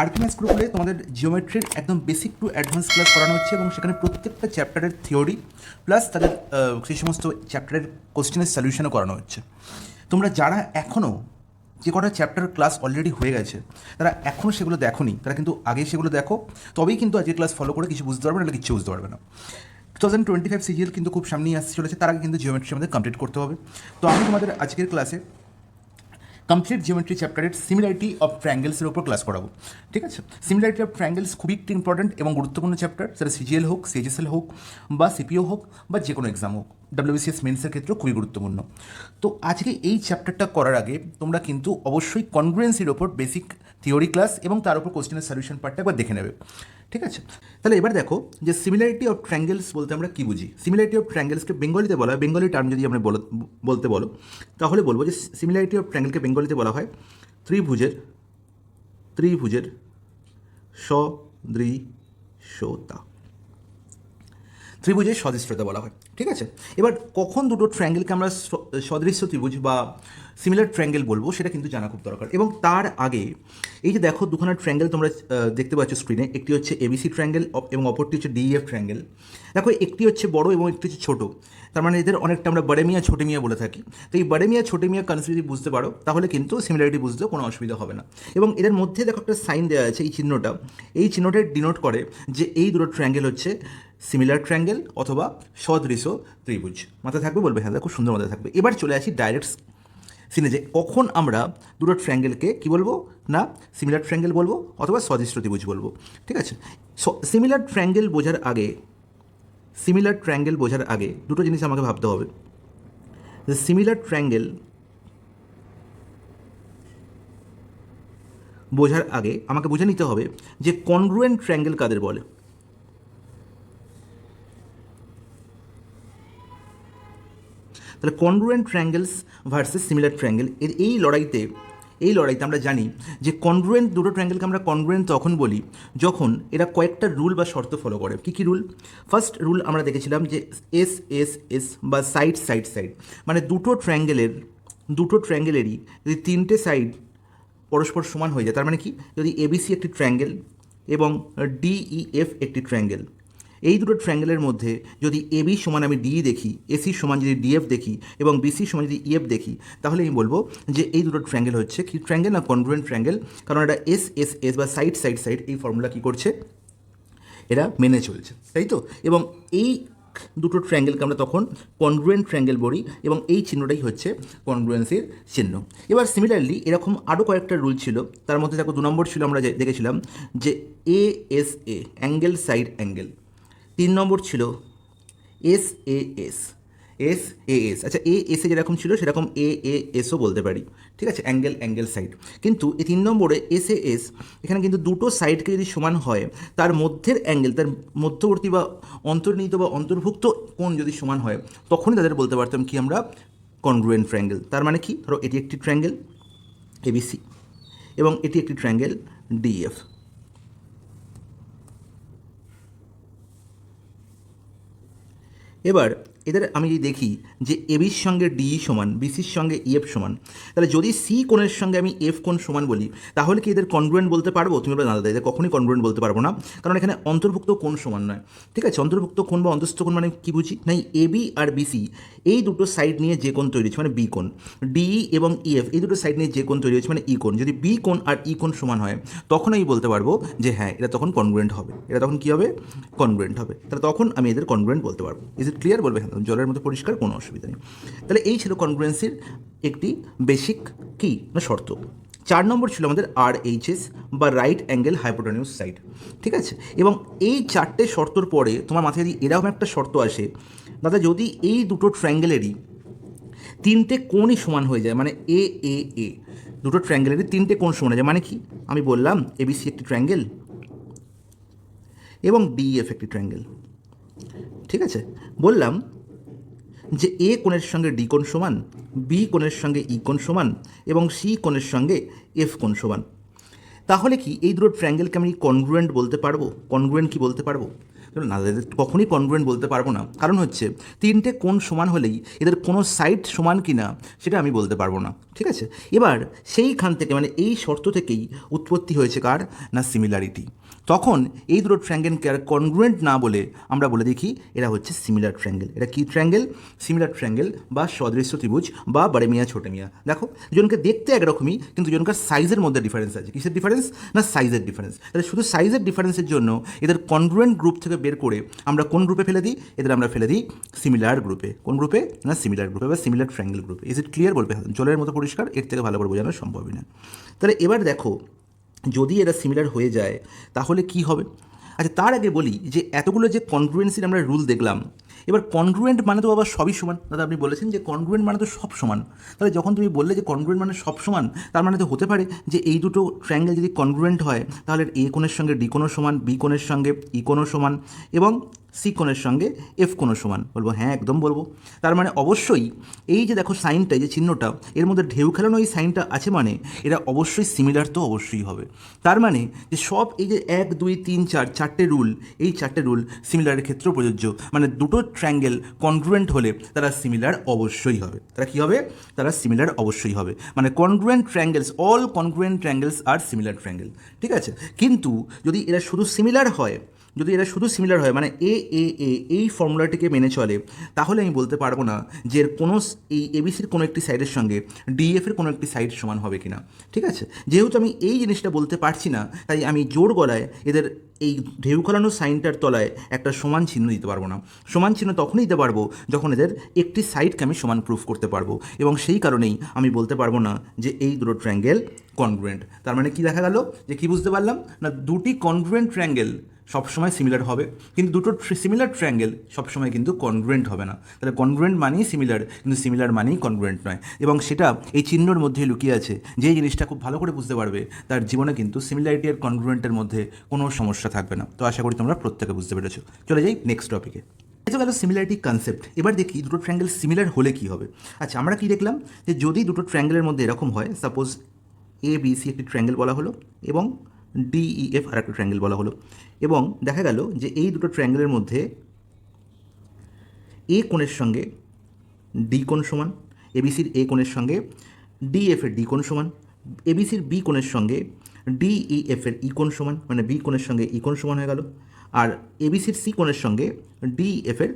RP maths গ্রুপে তোমাদের জিওমেট্রির একদম বেসিক টু অ্যাডভান্স ক্লাস করানো হচ্ছে এবং সেখানে প্রত্যেকটা চ্যাপ্টারের থিওরি প্লাস তাদের সেই সমস্ত চ্যাপ্টারের কোশ্চেনের সলিউশনও করানো হচ্ছে। তোমরা যারা এখনও যে কটা চ্যাপ্টার ক্লাস অলরেডি হয়ে গেছে তারা এখনও সেগুলো দেখোনি, তারা কিন্তু আগে সেগুলো দেখো, তবেই কিন্তু আজকে ক্লাস ফলো করে কিছু বুঝতে পারবে না, কিছু বুঝতে পারবে না। 2025 সিজিএল কিন্তু খুব সামনেই আসতে চলেছে, তার আগে কিন্তু জিওমেট্রি আমাদের কমপ্লিট করতে হবে। তো আমি তোমাদের আজকের ক্লাসে কমপ্লিট জিওমেট্রি চ্যাপ্টারের সিমিলারিটি অফ ট্রায়াঙ্গেলসের উপর ক্লাস করাবো। ঠিক আছে, সিমিলারিটি অফ ট্রায়াঙ্গেলস খুবই একটি ইম্পর্টেন্ট এবং গুরুত্বপূর্ণ চ্যাপ্টার, সেটা সিজিএল হোক, সিএইচএসএল হোক বা সিপিও হোক বা যে কোনো এক্সাম হোক, ডাব্লিউবিসিএস মেন্সের ক্ষেত্রেও খুবই গুরুত্বপূর্ণ। তো আজকে এই চ্যাপ্টারটা করার আগে তোমরা কিন্তু অবশ্যই কনগ্রুয়েন্সির ওপর বেসিক থিওরি ক্লাস এবং তার উপর কোশ্চেনের সলিউশন পার্টটা একবার দেখে নেবে। ঠিক আছে, তাহলে এবার দেখো যে সিমিলারিটি অফ ট্রায়াঙ্গেলস বলতে আমরা কী বুঝি। সিমিলারিটি অফ ট্রায়াঙ্গেলসকে বেঙ্গলিতে বলা হয়, বেঙ্গলি টার্ম যদি আমরা বলতে বলো তাহলে বলবো যে সিমিলারিটি অফ ট্রায়াঙ্গেলকে বেঙ্গলিতে বলা হয় ত্রিভুজের সদৃশ্যতা। ত্রিভুজের সদৃশ্যতা বলা হয়। ঠিক আছে, এবার কখন দুটো ট্রায়াঙ্গেলকে আমরা সদৃশ্য ত্রিভুজ বা সিমিলার ট্রায়াঙ্গেল বলবো সেটা কিন্তু জানা খুব দরকার। এবং তার আগে এই যে দেখো দুখানা ট্রায়াঙ্গেল তোমরা দেখতে পাচ্ছ স্ক্রিনে, একটি হচ্ছে এবিসি ট্রায়াঙ্গেল এবং অপরটি হচ্ছে ডিইএফ ট্রায়াঙ্গেল। দেখো একটি হচ্ছে বড় এবং একটি হচ্ছে ছোটো, তার মানে এদের অনেকটা আমরা বড়ে মিয়া ছোটে মিয়া বলে থাকি। তো এই বড়ে মিয়া ছোটে মিয়া কনসেপ্ট যদি বুঝতে পারো তাহলে কিন্তু সিমিলারিটি বুঝতেও কোনো অসুবিধা হবে না। এবং এদের মধ্যে দেখো একটা সাইন দেওয়া আছে, এই চিহ্নটা ডিনোট করে যে এই দুটো ট্রায়াঙ্গেল হচ্ছে সিমিলার ট্রায়াঙ্গেল অথবা সদৃশ ত্রিভুজ। মাথায় থাকবে, বলবে হ্যাঁ খুব সুন্দর মাথায় থাকবে। এবার চলে আসি ডাইরেক্ট সিনে, যে কখন আমরা দুটো ট্রায়াঙ্গেলকে কী বলবো না সিমিলার ট্রায়াঙ্গেল বলবো অথবা সদৃশ ত্রিভুজ বলবো। ঠিক আছে, সিমিলার ট্রায়াঙ্গেল বোঝার আগে দুটো জিনিস আমাকে ভাবতে হবে। সিমিলার ট্রায়াঙ্গেল বোঝার আগে আমাকে বুঝে নিতে হবে যে কনগ্রুয়েন্ট ট্রায়াঙ্গেল কাদের বলে। তাহলে congruent triangles versus similar triangle এই লড়াইতে আমরা জানি যে কনগ্রুয়েন্ট দুটো ট্রায়াঙ্গেলকে আমরা কনগ্রুয়েন্ট তখন বলি যখন এরা কয়েকটা রুল বা শর্ত ফলো করে। কী কী রুল? ফার্স্ট রুল আমরা দেখেছিলাম যে এস এস এস বা সাইড মানে দুটো ট্রায়াঙ্গেলেরই যদি তিনটে সাইড পরস্পর সমান হয়ে যায়, তার মানে কি, যদি এবিসি একটি ট্রায়াঙ্গেল এবং ডিইএফ একটি ট্রায়াঙ্গেল, এই দুটো ট্রায়াঙ্গেলের মধ্যে যদি এবি সমান আমি ডি দেখি, এসি সমান যদি ডিএফ দেখি এবং বিসি সমান যদি ইএফ দেখি, তাহলে আমি বলবো যে এই দুটো ট্রায়াঙ্গেল হচ্ছে কি ট্রায়াঙ্গেল না কনগ্রুয়েন্ট ট্রায়াঙ্গেল। কারণ এটা এস এস এস বা সাইড এই ফর্মুলা কী করছে, এরা মেনে চলছে, তাই তো। এবং এই দুটো ট্রায়াঙ্গেলকে আমরা তখন কনগ্রুয়েন্ট ট্রায়াঙ্গেল বলি এবং এই চিহ্নটাই হচ্ছে কনগ্রুয়েন্সির চিহ্ন। এবার সিমিলারলি এরকম আরও কয়েকটা রুল ছিল, তার মধ্যে দেখো 2 নম্বর ছিল আমরা দেখেছিলাম যে A S A angle side angle. 3 নম্বর ছিল এস এ এস আচ্ছা এ এসে যেরকম ছিল সেরকম এ এসও বলতে পারি। ঠিক আছে, অ্যাঙ্গেল সাইড। কিন্তু এই 3 নম্বরে এস এখানে কিন্তু দুটো সাইডকে যদি সমান হয় তার মধ্যের অ্যাঙ্গেল, তার মধ্যবর্তী বা অন্তর্নিহিত বা অন্তর্ভুক্ত কোণ যদি সমান হয় তখনই তাদের বলতে পারতাম কি আমরা কনগ্রুয়েন্ট ট্রায়াঙ্গেল। তার মানে কি, ধরো এটি একটি ট্রায়াঙ্গেল এবিসি এবং এটি একটি ট্রায়াঙ্গেল ডিএফ। এবার এদের আমি যদি দেখি যে এবির সঙ্গে ডিই সমান, বিসির সঙ্গে ইএফ সমান, তাহলে যদি সি কোণের সঙ্গে আমি এফ কোণ সমান বলি তাহলে কি এদের কনগ্রুয়েন্ট বলতে পারবো? তুমি বলে না দাদা, এদের কখনই কনগ্রুয়েন্ট বলতে পারবো না, কারণ এখানে অন্তর্ভুক্ত কোণ সমান নয়। ঠিক আছে, অন্তর্ভুক্ত কোণ বা অন্তস্থ কোণ মানে কি বুঝি, নাই এবি আর বিসি এই দুটো সাইড নিয়ে যে কোণ তৈরি হচ্ছে মানে বি কোণ, ডিই এবং ইএফ এই দুটো সাইড নিয়ে যে কোণ তৈরি হচ্ছে মানে ই কোণ। যদি বি কোণ আর ই কোণ সমান হয় তখন আমি বলতে পারবো যে হ্যাঁ এটা তখন কনগ্রুয়েন্ট হবে, এটা তখন কী হবে, কনগ্রুয়েন্ট হবে। তাহলে তখন আমি এদের কনগ্রুয়েন্ট বলতে পারবো। Is it clear? বলবে হ্যাঁ, জলের মতো পরিষ্কার, কোনো অসুবিধা নেই। তাহলে এই ছিল কনগ্রুয়েন্সির একটি বেসিক কি না শর্ত। 4 নম্বর ছিল আমাদের RHS বা রাইট অ্যাঙ্গেল হাইপোটেনিউস সাইড। ঠিক আছে, এবং এই 4টে শর্তর পরে তোমার মাথায় যদি এরকম একটা শর্ত আসে, দাদা যদি এই দুটো ট্রায়াঙ্গেলেরই 3টে কোণই সমান হয়ে যায়, মানে এ এ এ দুটো ট্রায়াঙ্গেলেরই 3টে কোণ সমান হয়ে যায়, মানে কি, আমি বললাম এবিসি একটি ট্রায়াঙ্গেল এবং ডিএফ একটি ট্রায়াঙ্গেল। ঠিক আছে, বললাম যে এ কোণের সঙ্গে ডি কোণ সমান, বি কোণের সঙ্গে ই কোণ সমান এবং সি কোণের সঙ্গে এফ কোণ সমান, তাহলে কি এই দুটো ট্রায়াঙ্গেলকে আমি কনগ্রুয়েন্ট বলতে পারবো? কনগ্রুয়েন্ট কি বলতে পারবো? না, এদের কখনই কনগ্রুয়েন্ট বলতে পারবো না, কারণ হচ্ছে তিনটে কোণ সমান হলেই এদের কোনো সাইড সমান কি না সেটা আমি বলতে পারবো না। ঠিক আছে, এবার সেইখান থেকে মানে এই শর্ত থেকেই উৎপত্তি হয়েছে কার না সিমিলারিটি। তখন এই দুটো ট্রায়াঙ্গেলকে আর কনগ্রুয়েন্ট না বলে আমরা বলে দেখি এরা হচ্ছে সিমিলার ট্রায়াঙ্গেল। এটা কি ট্রায়াঙ্গেল? সিমিলার ট্রায়াঙ্গেল বা সদৃশ্য ত্রিভুজ বা বড় মিয়া ছোট মিয়া। দেখো দুজনকে দেখতে একরকমই, কিন্তু দুজনকার সাইজের মধ্যে ডিফারেন্স আছে। কিসের ডিফারেন্স? না সাইজের ডিফারেন্স। তাহলে শুধু সাইজের ডিফারেন্সের জন্য এদের কনগ্রুয়েন্ট গ্রুপ থেকে বের করে আমরা কোন গ্রুপে ফেলে দিই? এদের আমরা ফেলে দিই সিমিলার গ্রুপে। কোন গ্রুপে? না সিমিলার গ্রুপে বা সিমিলার ট্রায়াঙ্গেল গ্রুপে। Is it clear? বলবে জলের মতো পরিষ্কার, এর থেকে ভালো করে বোঝানো সম্ভবই না। তাহলে এবার দেখো, যদি এরা সিমিলার হয়ে যায় তাহলে কি হবে? আচ্ছা, তার আগে বলি যে এতগুলো যে কনগ্রুয়েন্সির আমরা রুল দেখলাম, এবার কনগ্রুয়েন্ট মানে তো আবার সবই সমান। দাদা আপনি বলেছেন যে কনগ্রুয়েন্ট মানে তো সব সমান। তাহলে যখন তুমি বললে যে কনগ্রুয়েন্ট মানে সব সমান, তার মানে তো হতে পারে যে এই দুটো ট্রায়াঙ্গেল যদি কনগ্রুয়েন্ট হয় তাহলে এ কোণের সঙ্গে ডি কোণও সমান, বি কোণের সঙ্গে ই কোণও সমান এবং সি কোণের সঙ্গে এফ কোণও সমান। বলবো হ্যাঁ, একদম বলবো। তার মানে অবশ্যই এই যে দেখো সাইনটা, এই যে চিহ্নটা, এর মধ্যে ঢেউ খেলানো এই সাইনটা আছে, মানে এরা অবশ্যই সিমিলার তো অবশ্যই হবে। তার মানে যে সব এই যে 1 2 3 4 চারটে রুল, এই চারটে রুল সিমিলারের ক্ষেত্রেও প্রযোজ্য। মানে দুটো ট্রায়াঙ্গেল কনগ্রুয়েন্ট হলে তারা সিমিলার অবশ্যই হবে। তারা কী হবে? তারা সিমিলার অবশ্যই হবে। মানে congruent triangles, all congruent triangles আর সিমিলার ট্রায়াঙ্গেল। ঠিক আছে, কিন্তু যদি এরা শুধু সিমিলার হয়, যদি এরা শুধু সিমিলার হয় মানে এ এ এ এই ফর্মুলাটিকে মেনে চলে, তাহলে আমি বলতে পারবো না যে এর কোনো এই এবিসির কোনো একটি সাইডের সঙ্গে ডিএফের কোনো একটি সাইড সমান হবে কিনা। ঠিক আছে, যেহেতু আমি এই জিনিসটা বলতে পারছি না, তাই আমি জোর গলায় এদের এই ঢেউ খেলানো সাইনটার তলায় একটা সমান চিহ্ন দিতে পারবো না। সমান চিহ্ন তখনই দিতে পারবো যখন এদের একটি সাইডকে আমি সমান প্রুফ করতে পারবো, এবং সেই কারণেই আমি বলতে পারবো না যে এই দুটো ট্রায়াঙ্গেল কনগ্রুয়েন্ট। তার মানে কি দেখা গেল? যে কি বুঝতে পারলাম না, দুটি কনগ্রুয়েন্ট ট্রায়াঙ্গেল সবসময় সিমিলার হবে, কিন্তু দুটো সিমিলার ট্রায়াঙ্গেল সবসময় কিন্তু কনগ্রুয়েন্ট হবে না। তাহলে কনগ্রুয়েন্ট মানেই সিমিলার, কিন্তু সিমিলার মানেই কনগ্রুয়েন্ট নয়। এবং সেটা এই চিহ্নর মধ্যে লুকিয়ে আছে। যে জিনিসটা খুব ভালো করে বুঝতে পারবে তার জীবনে কিন্তু সিমিলারিটি আর কনগ্রুয়েন্টের মধ্যে কোনো সমস্যা থাকবে না। তো আশা করি তোমরা প্রত্যেকে বুঝতে পেরেছো। চলে যাই নেক্সট টপিকে। এটা গেল সিমিলারিটি কনসেপ্ট। এবার দেখি দুটো ট্রায়াঙ্গেল সিমিলার হলে কী হবে। আচ্ছা, আমরা কি দেখলাম যে যদি দুটো ট্রায়াঙ্গেলের মধ্যে এরকম হয়, সাপোজ এ বি সি একটি ট্রায়াঙ্গেল বলা হলো এবং ডিইএফ আর একটা ট্রায়াঙ্গেল বলা হলো, এবং দেখা গেল যে এই দুটো ট্রায়াঙ্গেলের মধ্যে এ কোণের সঙ্গে ডি কোণ সমান, এবিসির এ কোণের সঙ্গে ডিএফের ডি কোণ সমান, এবিসির বি কোণের সঙ্গে ডিইএফের ই কোণ সমান, মানে বি কোণের সঙ্গে ই কোণ সমান হয়ে গেল, আর এবিসির সি কোণের সঙ্গে ডিএফের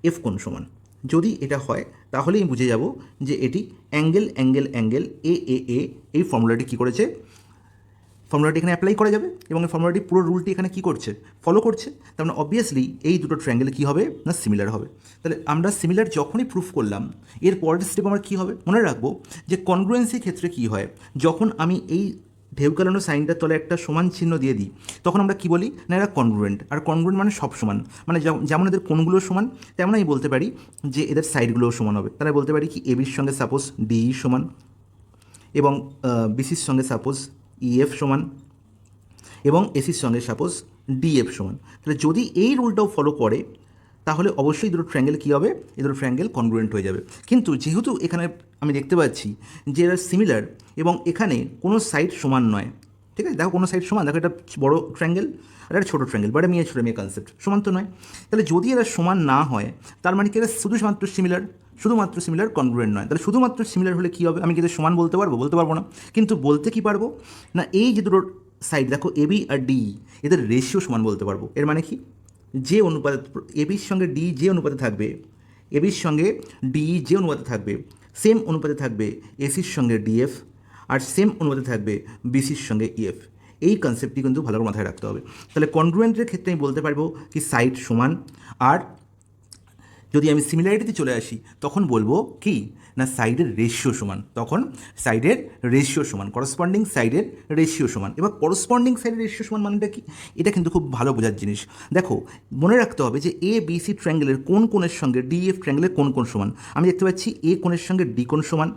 এফ কোণ সমান। যদি এটা হয় তাহলেই বুঝে যাব যে এটি অ্যাঙ্গেল অ্যাঙ্গেল অ্যাঙ্গেল এ এ এ। এই ফর্মুলাটি কী করেছে? ফর্মুলাটি এখানে অ্যাপ্লাই করা যাবে, এবং এই ফর্মুলাটি পুরো রুলটি এখানে কী করছে? ফলো করছে। তার মানে অবভিয়াসলি এই দুটো ট্রায়াঙ্গেল কী হবে না সিমিলার হবে। তাহলে আমরা সিমিলার যখনই প্রুফ করলাম, এর পরের স্টেপ আমার কী হবে? মনে রাখবো যে কনগ্রুয়েন্সির ক্ষেত্রে কী হয়, যখন আমি এই ঢেউ খেলানো সাইনটার তলে একটা সমান চিহ্ন দিয়ে দিই, তখন আমরা কী বলি না এরা কনগ্রুয়েন্ট। আর কনগ্রুয়েন্ট মানে সব সমান, মানে যেমন এদের কোণগুলো সমান, তেমন আমি বলতে পারি যে এদের সাইডগুলোও সমান হবে। তাহলে বলতে পারি কি এবির সঙ্গে সাপোজ ডিই সমান, এবং বিসির সঙ্গে সাপোজ ইএফ সমান, এবং এসির সঙ্গে সাপোজ ডিএফ সমান। তাহলে যদি এই রুলটাও ফলো করে তাহলে অবশ্যই দুটো ট্রায়াঙ্গেল কী হবে? এই দুটো ট্রায়াঙ্গেল কনগ্রুয়েন্ট হয়ে যাবে। কিন্তু যেহেতু এখানে আমি দেখতে পাচ্ছি যে এরা সিমিলার এবং এখানে কোনো সাইড সমান নয়, ঠিক আছে, দেখো কোনো সাইড সমান, দেখো এটা বড় ট্রায়াঙ্গেল আর একটা ছোটো ট্রায়াঙ্গেল, বড় মেয়ে ছোটো মেয়ে কনসেপ্ট, সমান তো নয়। তাহলে যদি এরা সমান না হয় তার মানে কি এরা শুধুমাত্র সিমিলার, শুধুমাত্র সিমিলার, কনগ্রুয়েন্ট নয়। তাহলে শুধুমাত্র সিমিলার হলে কী হবে? আমি কি এদের সমান বলতে পারবো? বলতে পারবো না। কিন্তু বলতে কি পারবো না, এই যে দুটো সাইড দেখো এবি আর ডি, এদের রেশিও সমান বলতে পারবো। এর মানে কি? যে অনুপাতে এবির সঙ্গে ডি যে অনুপাতে থাকবে, এবির সঙ্গে ডি যে অনুপাতে থাকবে, সেম অনুপাতে থাকবে এসির সঙ্গে ডিএফ, আর সেম অনুপাতে থাকবে বিসির সঙ্গে ইএফ। এই কনসেপ্টটি কিন্তু ভালো করে মাথায় রাখতে হবে। তাহলে কনগ্রুয়েন্টের ক্ষেত্রে আমি বলতে পারবো কি সাইড সমান, আর যদি আমি সিমিলারিটিতে চলে আসি তখন বলবো কি না সাইডের রেশিও সমান। তখন সাইডের রেশিও সমান, করসপন্ডিং সাইডের রেশিও সমান। এবার করসপন্ডিং সাইডের রেশিও সমান মানেটা কি? এটা কিন্তু খুব ভালো বোঝার জিনিস। দেখো মনে রাখতে হবে যে এ বি সি ট্রায়াঙ্গেলের কোন কোণের সঙ্গে ডিএফ ট্রায়াঙ্গেলের কোন কোণ সমান। আমি দেখতে পাচ্ছি এ কোণের সঙ্গে ডি কোণ সমান,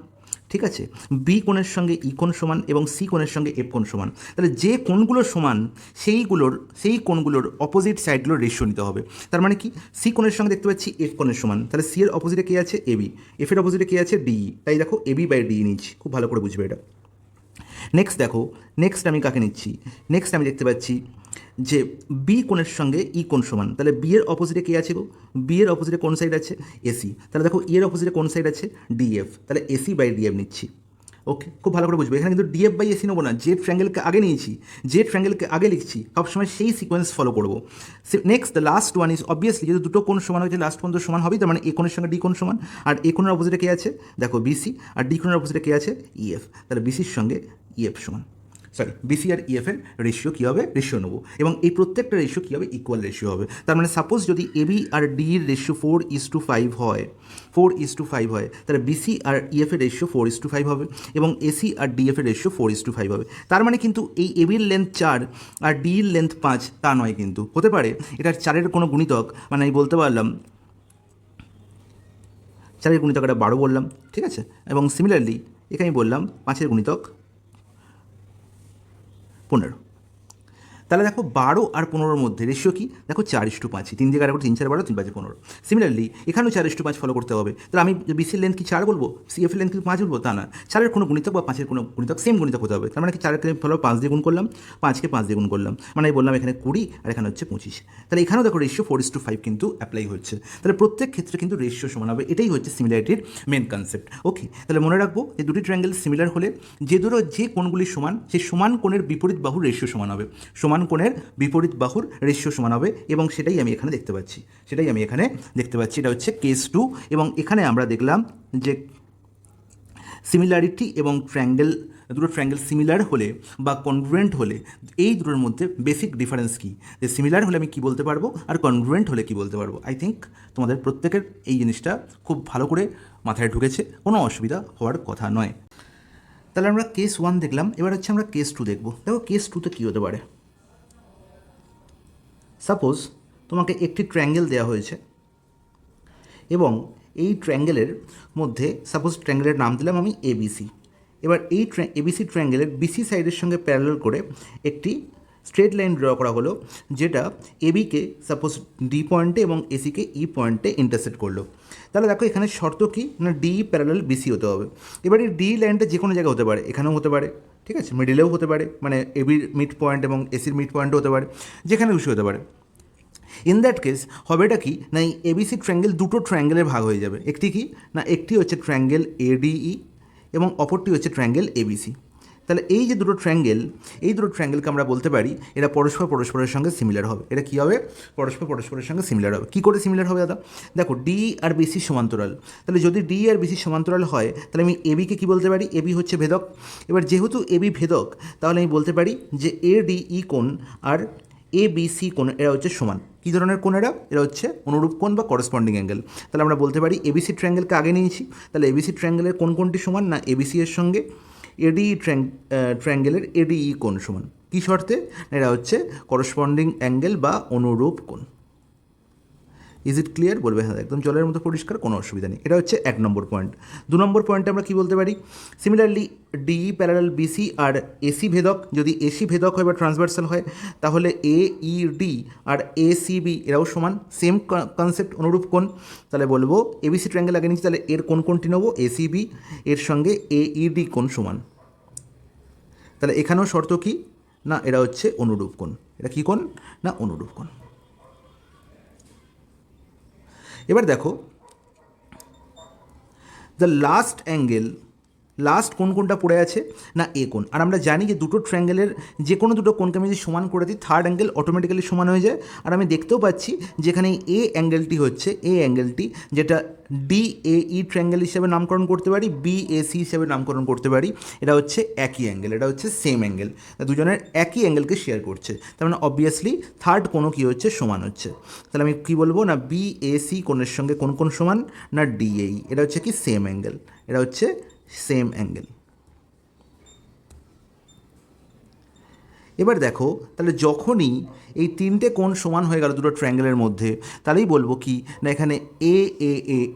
ঠিক আছে, বি কোণের সঙ্গে ই কোণ সমান, এবং সি কোণের সঙ্গে এফ কোণ সমান। তাহলে যে কোণগুলো সমান সেই কোণগুলোর অপোজিট সাইডগুলোর রেশিও নিতে হবে। তার মানে কি? সি কোণের সঙ্গে দেখতে পাচ্ছি এফ কোণের সমান, তাহলে সি এর অপোজিটে কে আছে? এবি। এফ এর অপোজিটে কে আছে? ডিই। তাই দেখো এবি বাই ডি নিচ্ছি, খুব ভালো করে বুঝবে এটা। নেক্সট দেখো, নেক্সট আমি কাকে নিচ্ছি? নেক্সট আমি দেখতে পাচ্ছি যে বি কোণের সঙ্গে ই কোণ সমান, তাহলে বি এর অপোজিটে কে আছে গো? বি এর অপোজিটে কোন সাইড আছে? এসি। তাহলে দেখো ই এর অপোজিটে কোন সাইড আছে? ডিএফ। তাহলে এসি বাই ডিএফ নিচ্ছি। ওকে, খুব ভালো করে বুঝবে, এখানে কিন্তু ডিএফ বাই এসি নেবো না, যে ট্রাঙ্গেলকে আগে নিয়েছি, যে ট্রাঙ্গেলকে আগে লিখছি সবসময় সেই সিকোয়েন্স ফলো করবো। Next the last one is obviously যেহেতু দুটো কোণ সমান হয়েছে লাস্ট কোণ তো সমান হবেই, তার মানে এ কোণের সঙ্গে ডি কোণ সমান, আর এ কোণের অপোজিটে কে আছে? দেখো বিসি, আর ডি কোণের অপোজিটে কে আছে? ইএফ। তাহলে বিসির সঙ্গে ইএফ সমান, সরি বিসি আর ইএফ এর রেশিও কী হবে? রেশিও নেবো, এবং এই প্রত্যেকটা রেশিও কী হবে? ইকুয়াল রেশিও হবে। তার মানে সাপোজ যদি এবি আর ডির রেশিও 4:5 হয়, 4:5 হয়, তাহলে বিসি আর ইএফ এর রেশিও 4:5 হবে, এবং এসি আর ডিএফ এর রেশিও 4:5 হবে। তার মানে কিন্তু এই এবির লেন্থ 4 আর ডির লেন্থ 5 তা নয়, কিন্তু হতে পারে এটার 4-এর কোনো গুণিতক, মানে আমি বলতে পারলাম 4-এর গুণিতক এটা 12 বললাম, ঠিক আছে, এবং সিমিলারলি এখানে আমি বললাম 5-এর গুণিতক 15। তাহলে দেখো 12 আর 15-র মধ্যে রেশিও কি? দেখো 4:5, 3 দিয়ে 11, 3 4 12, 3 5 15। সিমিলারলি এখানেও 4:5 ফলো করতে হবে। তাহলে আমি বিসির লেন্থ কি 4 বলবো, সিএফ এর লেন্থ কি 5 বলবো? তা না, 4-এর কোনো গুণিতক বা 5-এর কোনো গুণিতক সেম গুণিতক হতে হবে। তার মানে কি 4-কে ফলো 5 দিয়ে গুণ করলাম, 5-কে 5 দিয়ে গুণ করলাম, মানে আমি বললাম এখানে 20 আর এখানে হচ্ছে 25। তাহলে এখানেও দেখো রেশিও 4:5 কিন্তু অ্যাপ্লাই হচ্ছে। তাহলে প্রত্যেক ক্ষেত্রে কিন্তু রেশিও সমান হবে, এটাই হচ্ছে সিমিলারিটির মেন কনসেপ্ট। ওকে, তাহলে মনে রাখবো যে দুটি ট্রায়াঙ্গেল সিমিলার হলে যে কোণগুলি সমান, সেই সমান কোণের বিপরীত বাহুর রেশিও সমান হবে, সমান কোণের বিপরীত বাহুর রেশিও সমান হবে, এবং সেটাই আমি এখানে দেখতে পাচ্ছি, এটা হচ্ছে কেস 2। এবং এখানে আমরা দেখলাম যে সিমিলারিটি এবং দুটো ট্রায়াঙ্গেল সিমিলার হলে বা কনগ্রুয়েন্ট হলে এই দুটোর মধ্যে বেসিক ডিফারেন্স কী, যে সিমিলার হলে আমি কী বলতে পারবো আর কনগ্রুয়েন্ট হলে কী বলতে পারবো। আই থিঙ্ক তোমাদের প্রত্যেকের এই জিনিসটা খুব ভালো করে মাথায় ঢুকেছে, কোনো অসুবিধা হওয়ার কথা নয়। তাহলে আমরা কেস 1 দেখলাম, এবার হচ্ছে আমরা কেস 2 দেখব। দেখো কেস 2তে কী হতে পারে। সাপোজ তোমাকে একটি ট্রায়াঙ্গেল দেওয়া হয়েছে, এবং এই ট্রায়াঙ্গেলের মধ্যে সাপোজ ট্রায়াঙ্গেলের নাম দিলাম আমি এবিসি। এবার এই এবিসি ট্রায়াঙ্গেলের বিসি সাইডের সঙ্গে প্যারালাল করে একটি স্ট্রেট লাইন ড্র করা হলো, যেটা এবিকে সাপোজ ডি পয়েন্টে এবং এসিকে ই পয়েন্টে ইন্টারসেক্ট করলো। তাহলে দেখো এখানে শর্ত কি না, ডি প্যারালাল বিসি হতে হবে। এবার এই ডি লাইনটা যে কোনো জায়গায় হতে পারে, এখানেও হতে পারে, ঠিক আছে, মিডিলেও হতে পারে, মানে এবির মিড পয়েন্ট এবং এসির মিড পয়েন্টও হতে পারে, যেখানে খুশি হতে পারে। ইন দ্যাট কেস হবেটা কি না, এই এবিসি ট্রায়াঙ্গেল দুটো ট্রায়াঙ্গেলের ভাগ হয়ে যাবে। একটি কি না, একটি হচ্ছে ট্রায়াঙ্গেল এডিই এবং অপরটি হচ্ছে ট্রায়াঙ্গেল এবিসি। তাহলে এই যে দুটো ট্রায়াঙ্গেলকে আমরা বলতে পারি এরা পরস্পরের সঙ্গে সিমিলার হবে। এটা কী হবে? পরস্পরের সঙ্গে সিমিলার হবে। কী করে সিমিলার হবে দাদা? দেখো ডি আর বিসি সমান্তরাল, তাহলে যদি ডি আর বিসি সমান্তরাল হয় তাহলে আমি এবিকে কী বলতে পারি? এবি হচ্ছে ভেদক। এবার যেহেতু এবি ভেদক, তাহলে আমি বলতে পারি যে এডিই কোণ আর এবিসি কোণ এরা হচ্ছে সমান। কী ধরনের কোণ এরা? এরা হচ্ছে অনুরূপ কোণ বা করসপন্ডিং অ্যাঙ্গেল। তাহলে আমরা বলতে পারি এবিসি ট্রায়াঙ্গেলকে আগে নিয়েছি, তাহলে এবিসি ট্রায়াঙ্গেলের কোণটি সমান না, এবিসি এর সঙ্গে এডিই ট্রায়াঙ্গেলের এডিই কোণ সমান। কী শর্তে? এরা হচ্ছে করসপন্ডিং অ্যাঙ্গেল বা অনুরূপ কোণ। Is it clear? বলবে হ্যাঁ, একদম জলের মতো পরিষ্কার, কোনো অসুবিধা নেই। এটা হচ্ছে 1 নম্বর পয়েন্ট। 2 নম্বর পয়েন্টে আমরা কী বলতে পারি? সিমিলারলি ডিই প্যারালাল বিসি আর এসি ভেদক, যদি এসি ভেদক হয় বা ট্রান্সভার্সাল হয়, তাহলে এইডি আর এসিবি এরাও সমান, সেম কনসেপ্ট, অনুরূপ কোণ। তাহলে বলবো এবিসি ট্রায়াঙ্গেল আগে নিচ্ছি, তাহলে এর কোণটি নেবো এসিবি, এর সঙ্গে এইডি কোণ সমান। তাহলে এখানেও শর্ত কি না, এরা হচ্ছে অনুরূপ কোণ। এটা কী কোণ না, অনুরূপ কোণ। এবার দেখো দ্য লাস্ট কোনটা পড়ে আছে না, এ কোণ। আর আমরা জানি যে দুটো ট্রায়াঙ্গেলের যে কোনো দুটো কোণকে আমি যদি সমান করে দিই, থার্ড অ্যাঙ্গেল অটোমেটিক্যালি সমান হয়ে যায়। আর আমি দেখতেও পাচ্ছি যেখানে এ অ্যাঙ্গেলটি হচ্ছে যেটা ডিএই ট্রায়াঙ্গেল হিসেবে নামকরণ করতে পারি, বিএসি হিসেবে নামকরণ করতে পারি, এটা হচ্ছে একই অ্যাঙ্গেল, এটা হচ্ছে সেম অ্যাঙ্গেল, দুজনের একই অ্যাঙ্গেলকে শেয়ার করছে। তার মানে অবভিয়াসলি থার্ড কোণও কী হচ্ছে? সমান হচ্ছে। তাহলে আমি কী বলবো না, বিএসি কোণের সঙ্গে কোণ সমান না, ডিএই, এটা হচ্ছে কি সেম অ্যাঙ্গেল, এটা হচ্ছে সেম অ্যাঙ্গেল। এবার দেখো তাহলে যখনই এই তিনটে কোণ সমান হয়ে গেল দুটো ট্রায়াঙ্গেলের মধ্যে, তাহলেই বলবো কি না, এখানে এ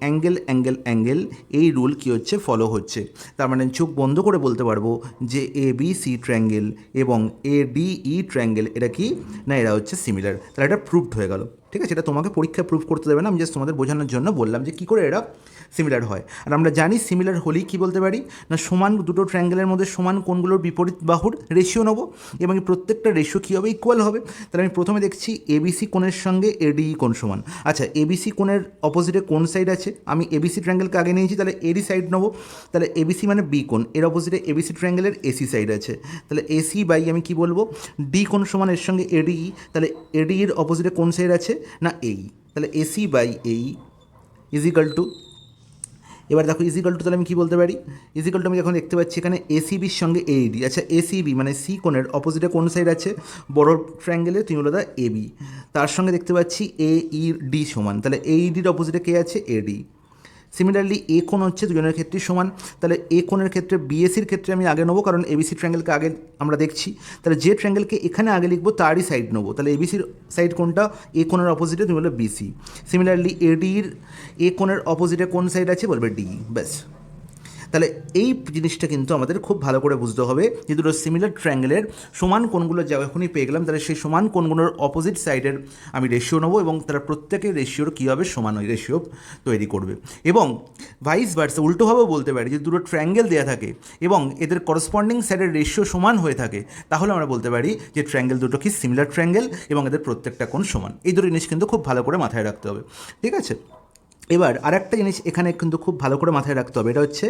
অ্যাঙ্গেল এই রুল কী হচ্ছে? ফলো হচ্ছে। তার মানে চোখ বন্ধ করে বলতে পারবো যে এ বি সি ট্রায়াঙ্গেল এবং এ ডি ই ট্রায়াঙ্গেল এরা কি না, এরা হচ্ছে সিমিলার। তাহলে এটা প্রুভড হয়ে গেল। ঠিক আছে, এটা তোমাকে পরীক্ষায় প্রুভ করতে দেবে না, আমি জাস্ট তোমাদের বোঝানোর জন্য বললাম যে কী করে এরা সিমিলার হয়। আর আমরা জানি সিমিলার হলেই কী বলতে পারি না, সমান দুটো ট্রায়াঙ্গেলের মধ্যে সমান কোণগুলোর বিপরীত বাহুর রেশিও নেবো এবং এই প্রত্যেকটা রেশিও কী হবে, ইকুয়াল হবে। তাহলে আমি প্রথমে দেখছি এবিসি কোণের সঙ্গে এডিই কোণ সমান। আচ্ছা, এবিসি কোণের অপোজিটে কোন সাইড আছে, আমি এবিসি ট্রায়াঙ্গেলকে আগে নিয়েছি, তাহলে এডি সাইড নেবো। তাহলে এবিসি মানে বি কোণ, এর অপোজিটে এবিসি ট্রায়াঙ্গেলের এসি সাইড আছে, তাহলে এসি বাই আমি কি বলবো ডি কোণ সমান এর সঙ্গে এডিই, তাহলে এডি এর অপোজিটে কোন সাইড আছে না এই, তাহলে এসি বাই এই ইজিক্যাল টু, এবার দেখো ইজিক্যাল টু, তাহলে আমি কী বলতে পারি, ইজিক্যাল টু আমি এখন দেখতে পাচ্ছি এখানে এসিবির সঙ্গে এইডি। আচ্ছা, এসিবি মানে সি কোণের অপোজিটে কোন সাইড আছে, বড় ট্রায়াঙ্গেলে তুমি বলো দা এবি, তার সঙ্গে দেখতে পাচ্ছি এ ই ডি সমান, তাহলে এইডির অপোজিটে কে আছে, এডি। সিমিলারলি এ কোণ হচ্ছে দুজনের ক্ষেত্রেই সমান, তাহলে এ কোণের ক্ষেত্রে বিএসির ক্ষেত্রে আমি আগে নেবো, কারণ এবিসি ট্রায়াঙ্গেলকে আগে আমরা দেখছি, তাহলে যে ট্রায়াঙ্গেলকে এখানে আগে লিখবো তারই সাইড নেবো, তাহলে এবিসির সাইড কোনটা, এ কোণের অপোজিটে তুমি বলবে বিসি। সিমিলারলি এডির এ কোণের অপোজিটে কোন সাইড আছে, বলবে ডি, ব্যাস। তাহলে এই জিনিসটা কিন্তু আমাদের খুব ভালো করে বুঝতে হবে যে দুটো সিমিলার ট্রায়াঙ্গেলের সমান কোণগুলো যখনই পেয়ে গেলাম, তাহলে সেই সমান কোণগুলোর অপোজিট সাইডের আমি রেশিও নেবো এবং তারা প্রত্যেকের রেশিওর কী হবে, সমান ওই রেশিও তৈরি করবে। এবং ভাইস ভার্সা উল্টোভাবেও বলতে পারি, যে দুটো ট্রায়াঙ্গেল দেওয়া থাকে এবং এদের করসপন্ডিং সাইডের রেশিও সমান হয়ে থাকে, তাহলে আমরা বলতে পারি যে ট্রায়াঙ্গেল দুটো কি সিমিলার ট্রায়াঙ্গেল এবং এদের প্রত্যেকটা কোণ সমান। এই দুটো জিনিস কিন্তু খুব ভালো করে মাথায় রাখতে হবে, ঠিক আছে। এবার আরেকটা জিনিস এখানে কিন্তু খুব ভালো করে মাথায় রাখতে হবে, এটা হচ্ছে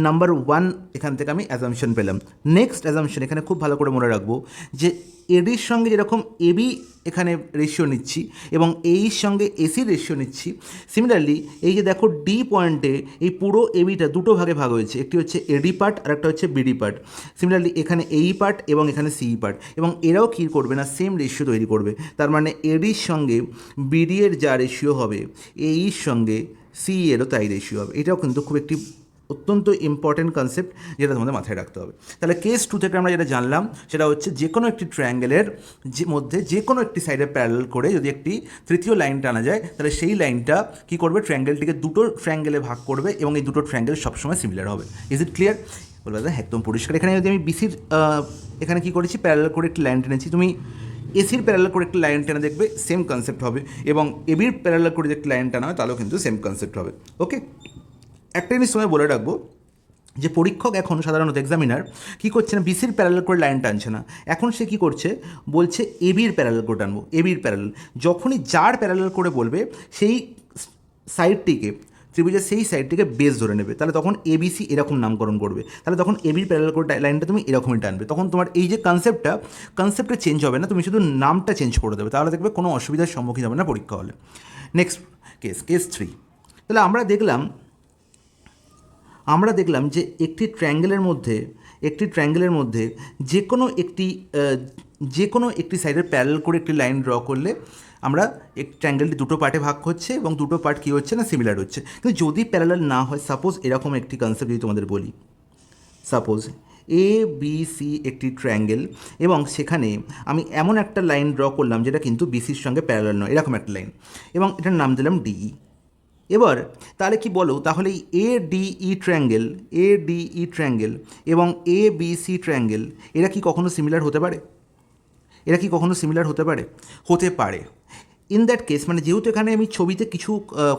নাম্বার 1, এখান থেকে আমি অ্যাজামশন পেলাম। নেক্সট অ্যাজামশন এখানে খুব ভালো করে মনে রাখবো যে এডির সঙ্গে যেরকম এবি এখানে রেশিও নিচ্ছি এবং এইর সঙ্গে এসির রেশিও নিচ্ছি, সিমিলারলি এই যে দেখো ডি পয়েন্টে এই পুরো এবিটা দুটো ভাগে ভাগ হয়েছে, একটি হচ্ছে এডি পার্ট আর একটা হচ্ছে বিডি পার্ট। সিমিলারলি এখানে এই পার্ট এবং এখানে সিই পার্ট, এবং এরাও কী করবে না, সেম রেশিও তৈরি করবে। তার মানে এডির সঙ্গে বিডি এর যা রেশিও হবে, এইর সঙ্গে সি এরও তাই রেশিও হবে। এটাও কিন্তু খুব একটি অত্যন্ত ইম্পর্টেন্ট কনসেপ্ট, যেটা তোমাদের মাথায় রাখতে হবে। তাহলে কেস 2 থেকে আমরা যেটা জানলাম সেটা হচ্ছে যে কোনো একটি ট্রায়াঙ্গেলের মধ্যে যে কোনো একটি সাইডে প্যারালাল করে যদি একটি তৃতীয় লাইন টানা যায়, তাহলে সেই লাইনটা কী করবে, ট্রায়াঙ্গেলটিকে দুটো ট্রায়াঙ্গেলে ভাগ করবে এবং এই দুটো ট্রায়াঙ্গেল সবসময় সিমিলার হবে। Is it clear? বলবে দাদা একদম পরিষ্কার। এখানে যদি আমি বিসির এখানে কী করেছি, প্যারালাল করে একটি লাইন টেনেছি, তুমি এসির প্যারালাল করে একটি লাইন টানা দেখবে সেম কনসেপ্ট হবে, এবং এবির প্যারালাল করে যে একটি লাইন টানা হয় তাহলেও কিন্তু সেম কনসেপ্ট হবে। ওকে, একটা জিনিস সময় বলে রাখবো যে পরীক্ষক এখন সাধারণত এক্সামিনার কী করছে না, বিসির প্যারালাল করে লাইন টানছে না, এখন সে কী করছে, বলছে এবির প্যারালাল করে টানবো, এবির প্যারালাল। যখনই যার প্যারালাল করে বলবে সেই সাইডটিকে, ত্রিভুজের সেই সাইডটিকে বেস ধরে নেবে, তাহলে তখন এবিসি এরকম নামকরণ করবে, তাহলে তখন এবির প্যারালাল করে লাইনটা তুমি এরকমই টানবে, তখন তোমার এই যে কনসেপ্টটা চেঞ্জ হবে না, তুমি শুধু নামটা চেঞ্জ করে দেবে, তাহলে দেখবে কোনো অসুবিধার সম্মুখীন হবে না পরীক্ষা হলে। Next case 3। তাহলে আমরা দেখলাম যে একটি ট্রায়াঙ্গেলের মধ্যে যে কোনো একটি সাইডের প্যারালাল করে একটি লাইন ড্র করলে আমরা ট্রায়াঙ্গেলটি দুটো পার্টে ভাগ হচ্ছে এবং দুটো পার্ট কী হচ্ছে না, সিমিলার হচ্ছে। কিন্তু যদি প্যারালাল না হয়, সাপোজ এরকম একটি কনসেপ্ট যদি তোমাদের বলি, সাপোজ এ বি সি একটি ট্রায়াঙ্গেল এবং সেখানে আমি এমন একটা লাইন ড্র করলাম যেটা কিন্তু বিসির সঙ্গে প্যারালাল নয়, এরকম একটা লাইন, এবং এটার নাম দিলাম ডিই। এবার তাহলে কি বলো, তাহলে এই এডিই ট্রায়াঙ্গেল এবং এ বি সি ট্রায়াঙ্গেল এরা কি কখনো সিমিলার হতে পারে? হতে পারে। ইন দ্যাট কেস, মানে যেহেতু এখানে আমি ছবিতে কিছু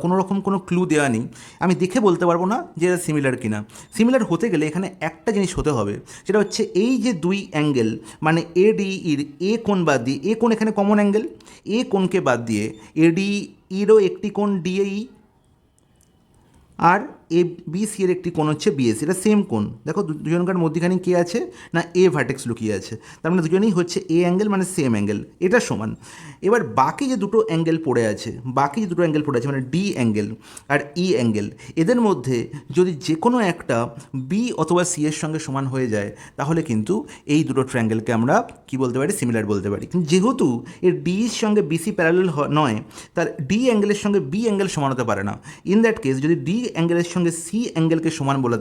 কোনো রকম কোনো ক্লু দেওয়া নেই, আমি দেখে বলতে পারবো না যে এরা সিমিলার কিনা। সিমিলার হতে গেলে এখানে একটা জিনিস হতে হবে, সেটা হচ্ছে এই যে দুই অ্যাঙ্গেল, মানে এডিইর এ কোণ বাদ দিয়ে, এ কোণ এখানে কমন অ্যাঙ্গেল, এ কোণকে বাদ দিয়ে এডিইরও একটি কোণ ডিএই, আর এ বি সি এর একটি কোণ হচ্ছে বিএস, এটা সেম কোণ। দেখো দুজনকার মধ্যখানে কে আছে না, এ ভার্টেক্স লুকিয়ে আছে, তার মানে দুজনেই হচ্ছে এ অ্যাঙ্গেল, মানে সেম অ্যাঙ্গেল, এটা সমান। এবার বাকি যে দুটো অ্যাঙ্গেল পড়ে আছে মানে ডি অ্যাঙ্গেল আর ই অ্যাঙ্গেল, এদের মধ্যে যদি যে কোনো একটা বি অথবা সি এর সঙ্গে সমান হয়ে যায়, তাহলে কিন্তু এই দুটো ট্রায়াঙ্গেলকে আমরা কী বলতে পারি, সিমিলার বলতে পারি। কিন্তু যেহেতু এর ডির সঙ্গে বিসি প্যারালাল নয়, তার ডি অ্যাঙ্গেলের সঙ্গে বি অ্যাঙ্গেল সমান হতে পারে না। ইন দ্যাট কেস, যদি ডি অ্যাঙ্গেলের সঙ্গে সি অ্যাঙ্গেলকে সমান বলে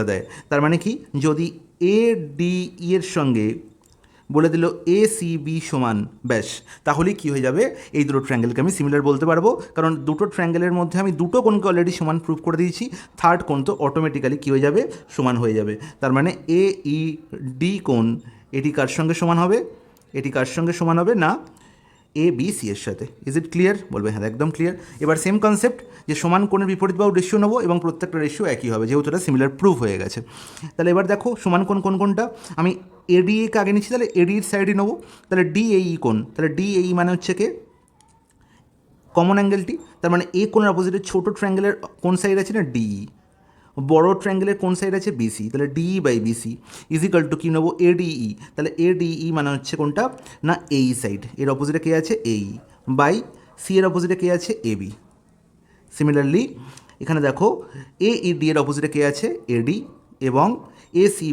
দেয়, তার মানে কি, যদি এ ডি ই এর সঙ্গে বলে দিল এ সি বি সমান, ব্যাস, তাহলেই কী হয়ে যাবে, এই দুটো ট্রায়াঙ্গেলকে আমি সিমিলার বলতে পারবো, কারণ দুটো ট্রায়াঙ্গেলের মধ্যে আমি দুটো কোণকে অলরেডি সমান প্রুভ করে দিয়েছি, থার্ড কোণ তো অটোমেটিক্যালি কী হয়ে যাবে, সমান হয়ে যাবে। তার মানে এ ই ডি কোণ এটি কার সঙ্গে সমান হবে, এটি কার সঙ্গে সমান হবে না এ বি সি এর সাথে। Is it clear? বলবে হ্যাঁ একদম ক্লিয়ার। এবার সেম কনসেপ্ট যে সমান কোণের বিপরীত বাহু রেশিও নেবো এবং প্রত্যেকটা রেশিও একই হবে যেহেতু এটা সিমিলার প্রুফ হয়ে গেছে। তাহলে এবার দেখো সমান কোণ কোনটা, আমি এডি কে আগে নিচ্ছি, তাহলে এডির সাইডে নেবো, তাহলে ডিএই কোণ, তাহলে ডিএই মানে হচ্ছে কি কমন অ্যাঙ্গেলটি, তার মানে এ কোণের অপোজিটে ছোটো ট্রায়াঙ্গেলের কোন সাইড আছে না ডিই, বড় ট্রায়াঙ্গেলের কোন সাইড আছে বিসি, তাহলে DE by BC equal to কী নেবো এডিই, তাহলে এডিই মানে হচ্ছে কোনটা না এই সাইড, এর অপোজিটে কে আছে এই বাই সি এর অপোজিটে কে আছে এবি। সিমিলারলি এখানে দেখো ডি এর অপোজিটে কে আছে এডি এবং এসি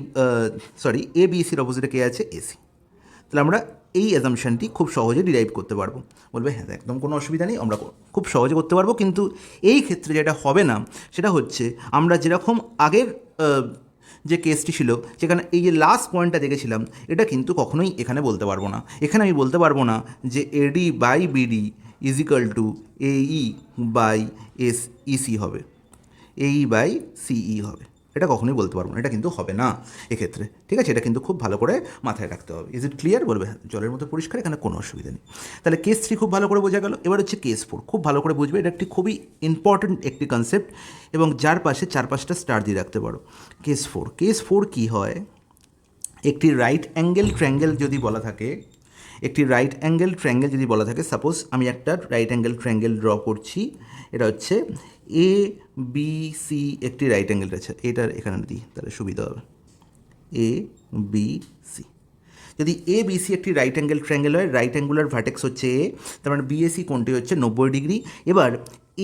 এ বিসির অপোজিটে কে আছে এসি। তাহলে আমরা এই অ্যাজামশনটি খুব সহজে ডিরাইভ করতে পারবো। বলবে হ্যাঁ একদম কোনো অসুবিধা নেই, আমরা খুব সহজে করতে পারবো, কিন্তু এই ক্ষেত্রে যেটা হবে না সেটা হচ্ছে আমরা যেরকম আগের যে কেসটি ছিল সেখানে এই যে লাস্ট পয়েন্টটা দেখেছিলাম এটা কিন্তু কখনোই এখানে বলতে পারবো না। এখানে আমি বলতে পারবো না যে AD by BD is equal to এই বাই এস ইসি হবে, এই বাই সিই হবে, এটা কখনোই বলতে পারবো না, এটা কিন্তু হবে না এক্ষেত্রে। ঠিক আছে, এটা কিন্তু খুব ভালো করে মাথায় রাখতে হবে। Is it clear? বলবে হ্যাঁ জলের মতো পরিষ্কার, এখানে কোনো অসুবিধা নেই। তাহলে কেস 3 খুব ভালো করে বোঝা গেল। এবার হচ্ছে কেস 4, খুব ভালো করে বুঝবে, এটা একটি খুবই ইম্পর্ট্যান্ট একটি কনসেপ্ট এবং যার পাশে 4-5টা স্টার দিয়ে রাখতে পারো। কেস 4 কী হয়, একটি রাইট অ্যাঙ্গেল ট্রায়াঙ্গেল যদি বলা থাকে, একটি রাইট অ্যাঙ্গেল ট্রায়াঙ্গেল যদি বলা থাকে, সাপোজ আমি একটা রাইট অ্যাঙ্গেল ট্রায়াঙ্গেল ড্র করছি, এটা হচ্ছে এ বি সি একটি রাইট অ্যাঙ্গেল আছে, এটার এখানে দিই তাহলে সুবিধা হবে, এ বি সি। যদি এ বি সি একটি রাইট অ্যাঙ্গেল ট্রায়াঙ্গেল হয়, রাইট অ্যাঙ্গুলার ভার্টেক্স হচ্ছে এ, তার মানে বিএসি কোণটি হচ্ছে 90 ডিগ্রি। এবার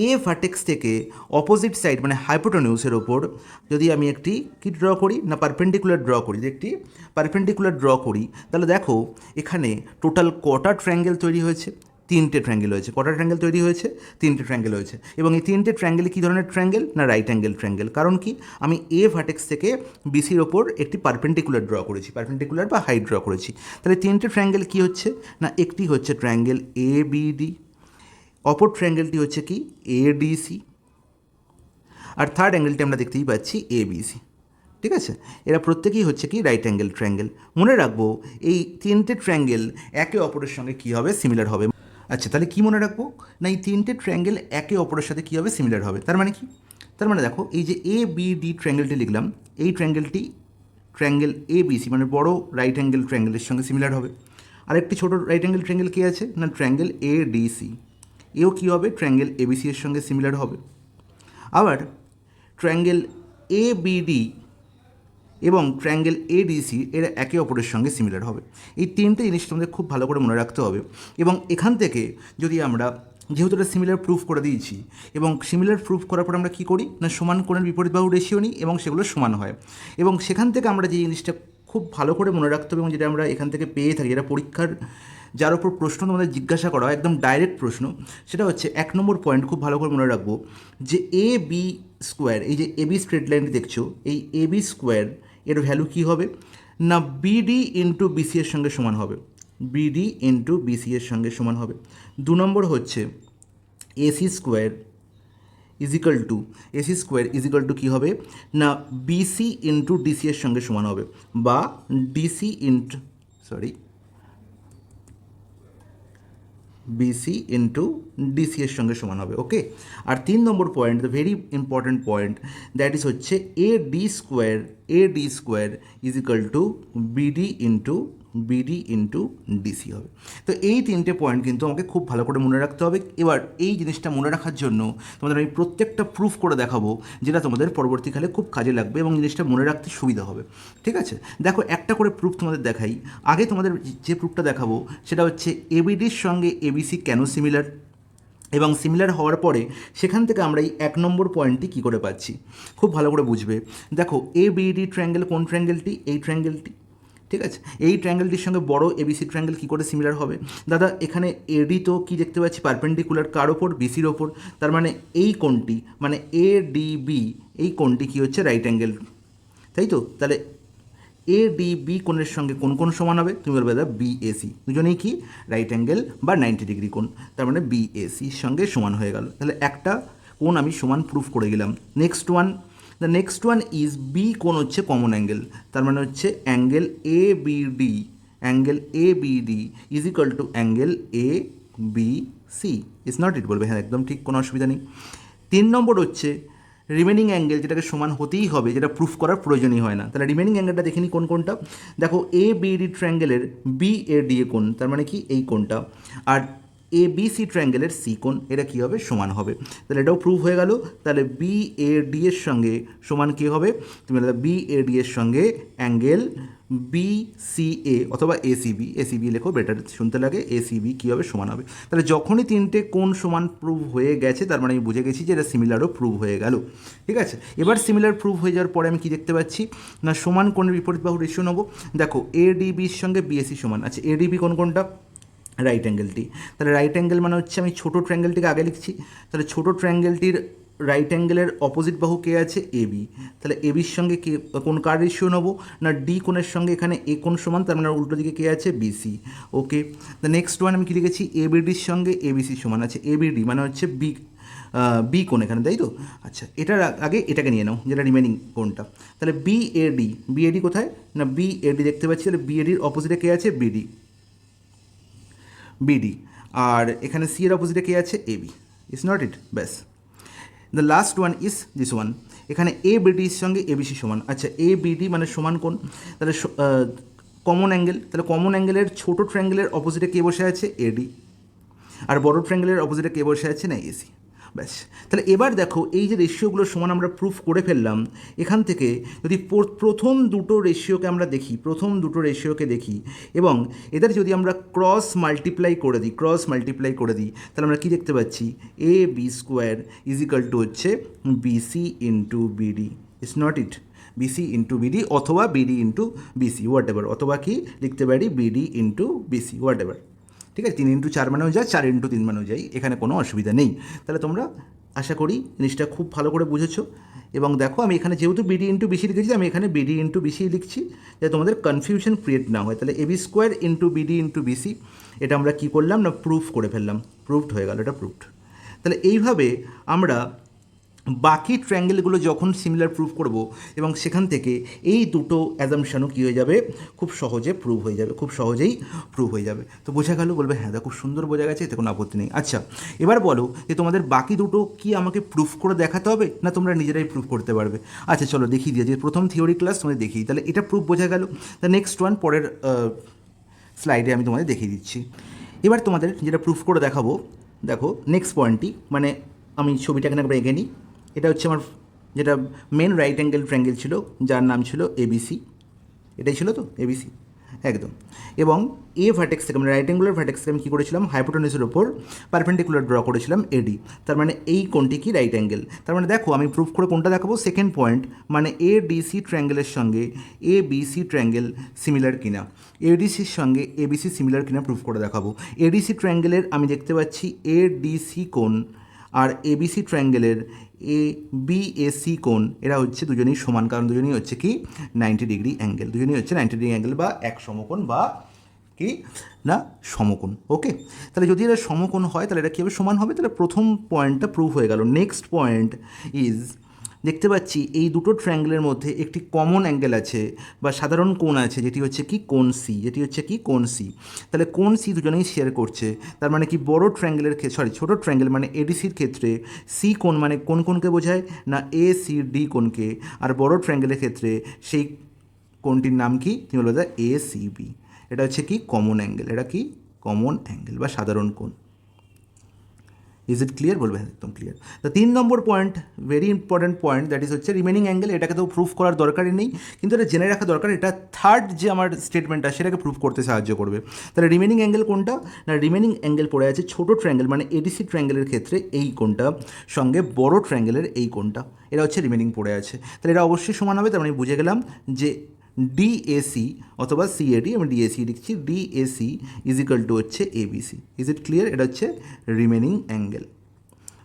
এ ভার্টেক্স থেকে অপোজিট সাইড মানে হাইপোটেনিউসের ওপর যদি আমি একটি কি ড্র করি না পারপেন্ডিকুলার ড্র করি, যদি একটি পারপেন্ডিকুলার ড্র করি তাহলে দেখো এখানে টোটাল কটা ট্রায়াঙ্গেল তৈরি হয়েছে, 3টে ট্রায়াঙ্গেল হয়েছে। কটা ট্রায়াঙ্গেল তৈরি হয়েছে? 3টে ট্রায়াঙ্গেল হয়েছে। এবং এই 3টে ট্রায়াঙ্গেলে কী ধরনের ট্রায়াঙ্গেল না রাইট অ্যাঙ্গেল ট্রায়াঙ্গেল। কারণ কি, আমি এ ভার্টেক্স থেকে বিসির ওপর একটি পারপেন্ডিকুলার ড্র করেছি, পারপেন্ডিকুলার বা হাইট ড্র করেছি। তাহলে 3টে ট্রায়াঙ্গেল কী হচ্ছে না, একটি হচ্ছে ট্রায়াঙ্গেল এ বিডি, অপর ট্রায়াঙ্গেলটি হচ্ছে কি এডিসি, আর থার্ড অ্যাঙ্গেলটি আমরা দেখতেই পাচ্ছি এবিসি। ঠিক আছে, এরা প্রত্যেকেই হচ্ছে কি রাইট অ্যাঙ্গেল ট্রায়াঙ্গেল। মনে রাখবো এই 3টে ট্রায়াঙ্গেল একে অপরের সঙ্গে কী হবে, সিমিলার হবে। আচ্ছা তাহলে কী মনে রাখবো না, এই 3টে ট্রায়াঙ্গেল একে অপরের সাথে কী হবে, সিমিলার হবে। তার মানে কি, তার মানে দেখো এই যে এ বি ডি ট্রায়াঙ্গেলটি লিখলাম, এই ট্রায়াঙ্গেলটি ট্রায়াঙ্গেল এ বিসি মানে বড় রাইট অ্যাঙ্গেল ট্রায়াঙ্গেলের সঙ্গে সিমিলার হবে। আরেকটি ছোটো রাইট অ্যাঙ্গেল ট্রায়াঙ্গেল কী আছে না ট্রায়াঙ্গেল এ ডিসি, এও কী হবে ট্রায়াঙ্গেল এবিসি এর সঙ্গে সিমিলার হবে। আবার ট্রায়াঙ্গেল এ বিডি এবং ট্রায়াঙ্গেল এডিসি এরা একে অপরের সঙ্গে সিমিলার হবে। এই 3টে জিনিস তোমাদের খুব ভালো করে মনে রাখতে হবে। এবং এখান থেকে যদি আমরা যেহেতু এটা সিমিলার প্রুফ করে দিয়েছি এবং সিমিলার প্রুফ করার পর আমরা কী করি না সমান কোণের বিপরীত বাহু রেশিও নিই এবং সেগুলো সমান হয়। এবং সেখান থেকে আমরা যে জিনিসটা খুব ভালো করে মনে রাখতে হবে এবং যেটা আমরা এখান থেকে পেয়ে থাকি, যেটা পরীক্ষার যার ওপর প্রশ্ন তোমাদের জিজ্ঞাসা করা হয় একদম ডাইরেক্ট প্রশ্ন, সেটা হচ্ছে 1 নম্বর পয়েন্ট খুব ভালো করে মনে রাখবো যে এ বি স্কোয়ার, এই যে এবি স্ট্রেট লাইনটি দেখছো, এই এবি স্কোয়ার এর ভ্যালু কী হবে না বিডি ইন্টু বিসি এর সঙ্গে সমান হবে, বিডি ইন্টু বিসি এর সঙ্গে সমান হবে। 2 নম্বর হচ্ছে এসি স্কোয়ার ইজিক্যাল টু কী হবে না বিসি ইন্টু ডিসি এর সঙ্গে সমান হবে, বা DC into BC into DC এর সঙ্গে সমান হবে। ওকে, আর 3 নম্বর point, the very important point, that is হচ্ছে A D square is equal to BD into DC হবে। তো এই 3টে পয়েন্ট কিন্তু আমাকে খুব ভালো করে মনে রাখতে হবে। এবার এই জিনিসটা মনে রাখার জন্য তোমাদের আমি প্রত্যেকটা প্রুফ করে দেখাবো, যেটা তোমাদের পরবর্তীকালে খুব কাজে লাগবে এবং জিনিসটা মনে রাখতে সুবিধা হবে। ঠিক আছে, দেখো একটা করে প্রুফ তোমাদের দেখাই। আগে তোমাদের যে প্রুফটা দেখাবো সেটা হচ্ছে এবিডির সঙ্গে এবিসি কেন সিমিলার, এবং সিমিলার হওয়ার পরে সেখান থেকে আমরা এই 1 নম্বর পয়েন্টটি কী করে পাচ্ছি খুব ভালো করে বুঝবে। দেখো এ বিডি ট্রায়াঙ্গেল কোন ট্রায়াঙ্গেলটি, এই ট্রায়াঙ্গেলটি। ঠিক আছে, এই ট্রায়াঙ্গেলটির সঙ্গে বড় এবিসি ট্রায়াঙ্গেল কী করে সিমিলার হবে দাদা, এখানে এডি তো কী দেখতে পাচ্ছি পারপেন্ডিকুলার কার ওপর, বিসির ওপর, তার মানে এই কোণটি মানে এ ডি বি, এই কোণটি কী হচ্ছে রাইট অ্যাঙ্গেল, তাই তো। তাহলে এ ডি বি কোণের সঙ্গে কোন সমান হবে, তুমি বলবে দাদা বিএসি, দুজনেই কি রাইট অ্যাঙ্গেল বা 90 ডিগ্রি কোণ, তার মানে বিএসির সঙ্গে সমান হয়ে গেল। তাহলে একটা কোণ আমি সমান প্রুফ করে গেলাম। নেক্সট ওয়ান ইজ বি কোণ হচ্ছে কমন অ্যাঙ্গেল, তার মানে হচ্ছে angle A BD angle A B D is equal to angle A B C. Is not it বলবে, হ্যাঁ একদম ঠিক, কোনো অসুবিধা নেই। 3 নম্বর হচ্ছে রিমেনিং অ্যাঙ্গেল, যেটাকে সমান হতেই হবে, যেটা প্রুফ করার প্রয়োজনই হয় না। তাহলে রিমেনিং অ্যাঙ্গেলটা দেখে নিই কোন কোনটা। দেখো এ বি ডি ট্রায়াঙ্গেলের বি এ ডি এ কোণ, তার মানে কি এই কোণটা, আর এ বি সি ট্রায়াঙ্গেলের সি কোণ, এটা কী হবে, সমান হবে। তাহলে এটাও প্রুফ হয়ে গেল। তাহলে বি এ ডি এর সঙ্গে সমান কী হবে, তুমি বি এ ডি এর সঙ্গে অ্যাঙ্গেল বি সি এ অথবা এসিবি, এসিবি লেখো, বেটার শুনতে লাগে, এসিবি কী হবে, সমান হবে। তাহলে যখনই তিনটে কোণ সমান প্রুভ হয়ে গেছে, তার মানে আমি বুঝে গেছি যে এটা সিমিলারও প্রুভ হয়ে গেল। ঠিক আছে, এবার সিমিলার প্রুভ হয়ে যাওয়ার পরে আমি কি দেখতে পাচ্ছি না, সমান কোণের বিপরীত বাহু রেশিও নেবো। দেখো এডিবির সঙ্গে বিএসি সমান আছে। এডিবি কোনটা, রাইট অ্যাঙ্গেলটি। তাহলে রাইট অ্যাঙ্গেল মানে হচ্ছে, আমি ছোটো ট্রায়াঙ্গেলটিকে আগে লিখছি, তাহলে ছোটো ট্রায়াঙ্গেলটির রাইট অ্যাঙ্গেলের অপোজিট বাহু কে আছে, এবি। তাহলে এবির সঙ্গে কে কোন কার রেশিও নেবো না, ডি কোণের সঙ্গে এখানে এ কোণ সমান, তার মানে উল্টো দিকে কে আছে, BC. Okay, the next one আমি কি লিখেছি, এবিডির সঙ্গে এবিসি সমান আছে। এবিডি মানে হচ্ছে বি কোণ এখানে, তাই তো? আচ্ছা, এটার আগে এটাকে নিয়ে নাও, যেটা রিমেনিং কোণটা। তাহলে বিএডি কোথায় না, বিএডি দেখতে পাচ্ছি। তাহলে বিএডির অপোজিটে কে আছে, বিডি, আর এখানে সি এর অপোজিটে কে আছে, এবি। ইটস নট ইট, ব্যাস। The last one is this one, এখানে এ বিডির সঙ্গে এবিসি সমান। আচ্ছা, এ বিডি মানে সমান কোণ, তাহলে কমন অ্যাঙ্গেল, তাহলে কমন অ্যাঙ্গেলের ছোটো ট্রায়াঙ্গেলের অপোজিটে কে বসে আছে, এডি, আর বড় ট্রায়াঙ্গেলের অপোজিটে কে বসে আছে না, এসি। ব্যাস। তাহলে এবার দেখো, এই যে রেশিওগুলো সমান আমরা প্রুফ করে ফেললাম, এখান থেকে যদি প্রথম দুটো রেশিওকে আমরা দেখি, দেখি এবং এদের যদি আমরা ক্রস মাল্টিপ্লাই করে দিই, তাহলে আমরা কি দেখতে পাচ্ছি, A B square is equal to হচ্ছে BC into BD. It's not it, BC into BD অথবা BD into BC, whatever, অথবা কি লিখতে পারি, BD into BC, whatever. ঠিক আছে, 3 ইন্টু 4 মানেও যায়, 4 ইন্টু 3 মানেও যায়, এখানে কোনো অসুবিধা নেই। তাহলে তোমরা আশা করি জিনিসটা খুব ভালো করে বুঝেছো। এবং দেখো, আমি এখানে যেহেতু বিডি ইন্টু বিসি লিখেছি, আমি এখানে বিডি ইন্টু বিসি লিখছি, যাতে তোমাদের কনফিউশন ক্রিয়েট না হয়। তাহলে AB square into BD into BC, এটা আমরা কী করলাম না, প্রুফ করে ফেললাম, প্রুফড হয়ে গেল, এটা প্রুফড। তাহলে এইভাবে আমরা বাকি ট্রায়াঙ্গেলগুলো যখন সিমিলার প্রুভ করব, এবং সেখান থেকে এই দুটো অ্যাজাম্পশানও কী হয়ে যাবে, খুব সহজেই প্রুভ হয়ে যাবে। তো বোঝা গেল, বলবে হ্যাঁ খুব সুন্দর বোঝা গেছে, এতে কোনো আপত্তি নেই। আচ্ছা, এবার বলো যে তোমাদের বাকি দুটো কি আমাকে প্রুফ করে দেখাতে হবে, না তোমরা নিজেরাই প্রুফ করতে পারবে? আচ্ছা চলো দেখিয়ে দিয়ে, যে প্রথম থিওরি ক্লাস তোমাদের দেখি, তাহলে এটা প্রুফ বোঝা গেল। তা নেক্সট ওয়ান পরের স্লাইডে আমি তোমাদের দেখিয়ে দিচ্ছি। এবার তোমাদের যেটা প্রুফ করে দেখাবো, দেখো নেক্সট পয়েন্টটি, মানে আমি ছবিটাকে একবার এঁকে নিই। এটা হচ্ছে আমার যেটা মেন রাইট অ্যাঙ্গেল ট্রায়াঙ্গেল ছিল, যার নাম ছিল এবিসি, এটাই ছিল তো এবিসি, একদম। এবং এ ভার্টেক্স থেকে, মানে রাইট অ্যাঙ্গুলার ভার্টেক্স থেকে আমি কী করেছিলাম, হাইপোটেনিউসের ওপর পারপেন্ডিকুলার ড্র করেছিলাম এডি, তার মানে এই কোণটি কি, রাইট অ্যাঙ্গেল। তার মানে দেখো, আমি প্রুফ করে কোনটা দেখাবো, সেকেন্ড পয়েন্ট, মানে এ ডিসি ট্রায়াঙ্গেলের সঙ্গে এ বিসি ট্রায়াঙ্গেল সিমিলার কিনা, এডিসির সঙ্গে এবিসি সিমিলার কিনা প্রুফ করে দেখাবো। এডিসি ট্রায়াঙ্গেলের আমি দেখতে পাচ্ছি এ ডিসি কোণ, আর এবিসি ট্রায়াঙ্গেলের এ বিএসি কোণ, এরা হচ্ছে দুজনেই সমান, কারণ দুজনেই হচ্ছে কি 90 ডিগ্রি অ্যাঙ্গেল, দুজনেই হচ্ছে 90 ডিগ্রি অ্যাঙ্গেল, বা এক সমকোণ, বা কি না সমকোণ। ওকে, তাহলে যদি এরা সমকোণ হয়, তাহলে এটা কীভাবে সমান হবে, তাহলে প্রথম পয়েন্টটা প্রুভ হয়ে গেল। নেক্সট পয়েন্ট ইজ, দেখতে পাচ্ছি এই দুটো ট্রায়াঙ্গেলের মধ্যে একটি কমন অ্যাঙ্গেল আছে, বা সাধারণ কোণ আছে, যেটি হচ্ছে কি কোণ সি, তাহলে কোণ সি দুজনেই শেয়ার করছে। তার মানে কি, বড় ট্রায়াঙ্গেলের ক্ষেত্রে, ছোটো ট্রায়াঙ্গেল মানে এডিসির ক্ষেত্রে সি কোণ মানে কোন কোণকে বোঝায় না, এ সি ডি কোণকে, আর বড় ট্রায়াঙ্গেলের ক্ষেত্রে সেই কোণটির নাম কি, তুমি বলবে এ সি বি। এটা হচ্ছে কি কমন অ্যাঙ্গেল, এটা কি কমন অ্যাঙ্গেল বা সাধারণ কোণ। ইজ ইট ক্লিয়ার, বলবে একদম ক্লিয়ার। তো 3 নম্বর point, very important point, that is হচ্ছে রিমেনিং অ্যাঙ্গেল। এটাকে তো প্রুফ করার দরকারই নেই, কিন্তু এটা জেনে রাখা দরকার, এটা থার্ড যে আমার স্টেটমেন্টটা, সেটাকে প্রুফ করতে সাহায্য করবে। তাহলে রিমেনিং অ্যাঙ্গেল কোনটা না, রিমেনিং অ্যাঙ্গেল পড়ে আছে ছোটো ট্রায়াঙ্গেল মানে এডিসি ট্রায়াঙ্গেলের ক্ষেত্রে এই কোণটা, সঙ্গে বড় ট্রায়াঙ্গেলের এই কোণটা, এরা হচ্ছে রিমেনিং পড়ে আছে। তাহলে এটা অবশ্যই সমান হবে। তার মানে বুঝে গেলাম যে ডিএসি অথবা সিএডি, আমি ডিএসি লিখছি, ডিএসি ইজ ইকাল টু হচ্ছে এবিসি। ইজ ইট ক্লিয়ার, এটা হচ্ছে রিমেনিং অ্যাঙ্গেল।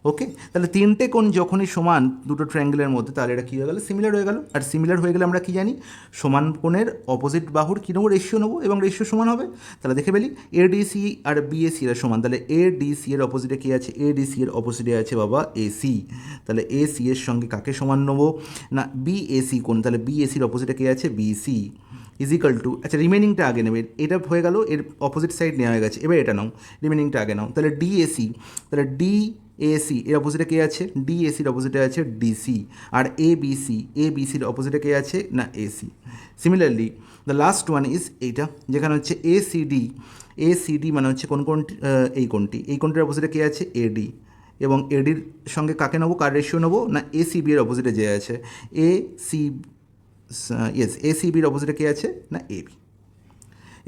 ওকে, তাহলে তিনটে কোণ যখনই সমান দুটো ট্রায়াঙ্গেলের মধ্যে, তাহলে এটা কী হয়ে গেল, সিমিলার হয়ে গেল। আর সিমিলার হয়ে গেলে আমরা কী জানি, সমান কোণের অপোজিট বাহুর কী নেবো, রেশিও নেবো, এবং রেশিও সমান হবে। তাহলে দেখে ফেলি, এডিসি আর বিএসি এর সমান, তাহলে এডিসি এর অপোজিটে কী আছে, এডিসি এর অপোজিটে আছে বাবা এসি, তাহলে এসি এর সঙ্গে কাকে সমান নেবো না, বিএসি কোণ, তাহলে বিএসির অপোজিটে কী আছে, বিসি, ইজিক্যাল টু, আচ্ছা রিমেনিংটা আগে নেবে, এটা হয়ে গেল, এর অপোজিট সাইড নেওয়া হয়ে গেছে, এবার এটা নাও, রিমেনিংটা আগে নাও, তাহলে ডিএসি, তাহলে ডিএসি এর অপোজিটে কে আছে, ডিএসির অপোজিটে আছে ডিসি, আর এবিসি, এবিসির অপোজিটে কে আছে না AC. Similarly the last one is এইটা, যেখানে হচ্ছে এসিডি, এসিডি মানে হচ্ছে কোন কোনটি, এই কোনটির অপোজিটে কে আছে এডি, এবং এডির সঙ্গে কাকে নেবো, কার রেশিও নেবো না এসিবি এর অপোজিটে যে আছে এসি, ইয়েস এসিবির অপোজিটে কে আছে না এবি।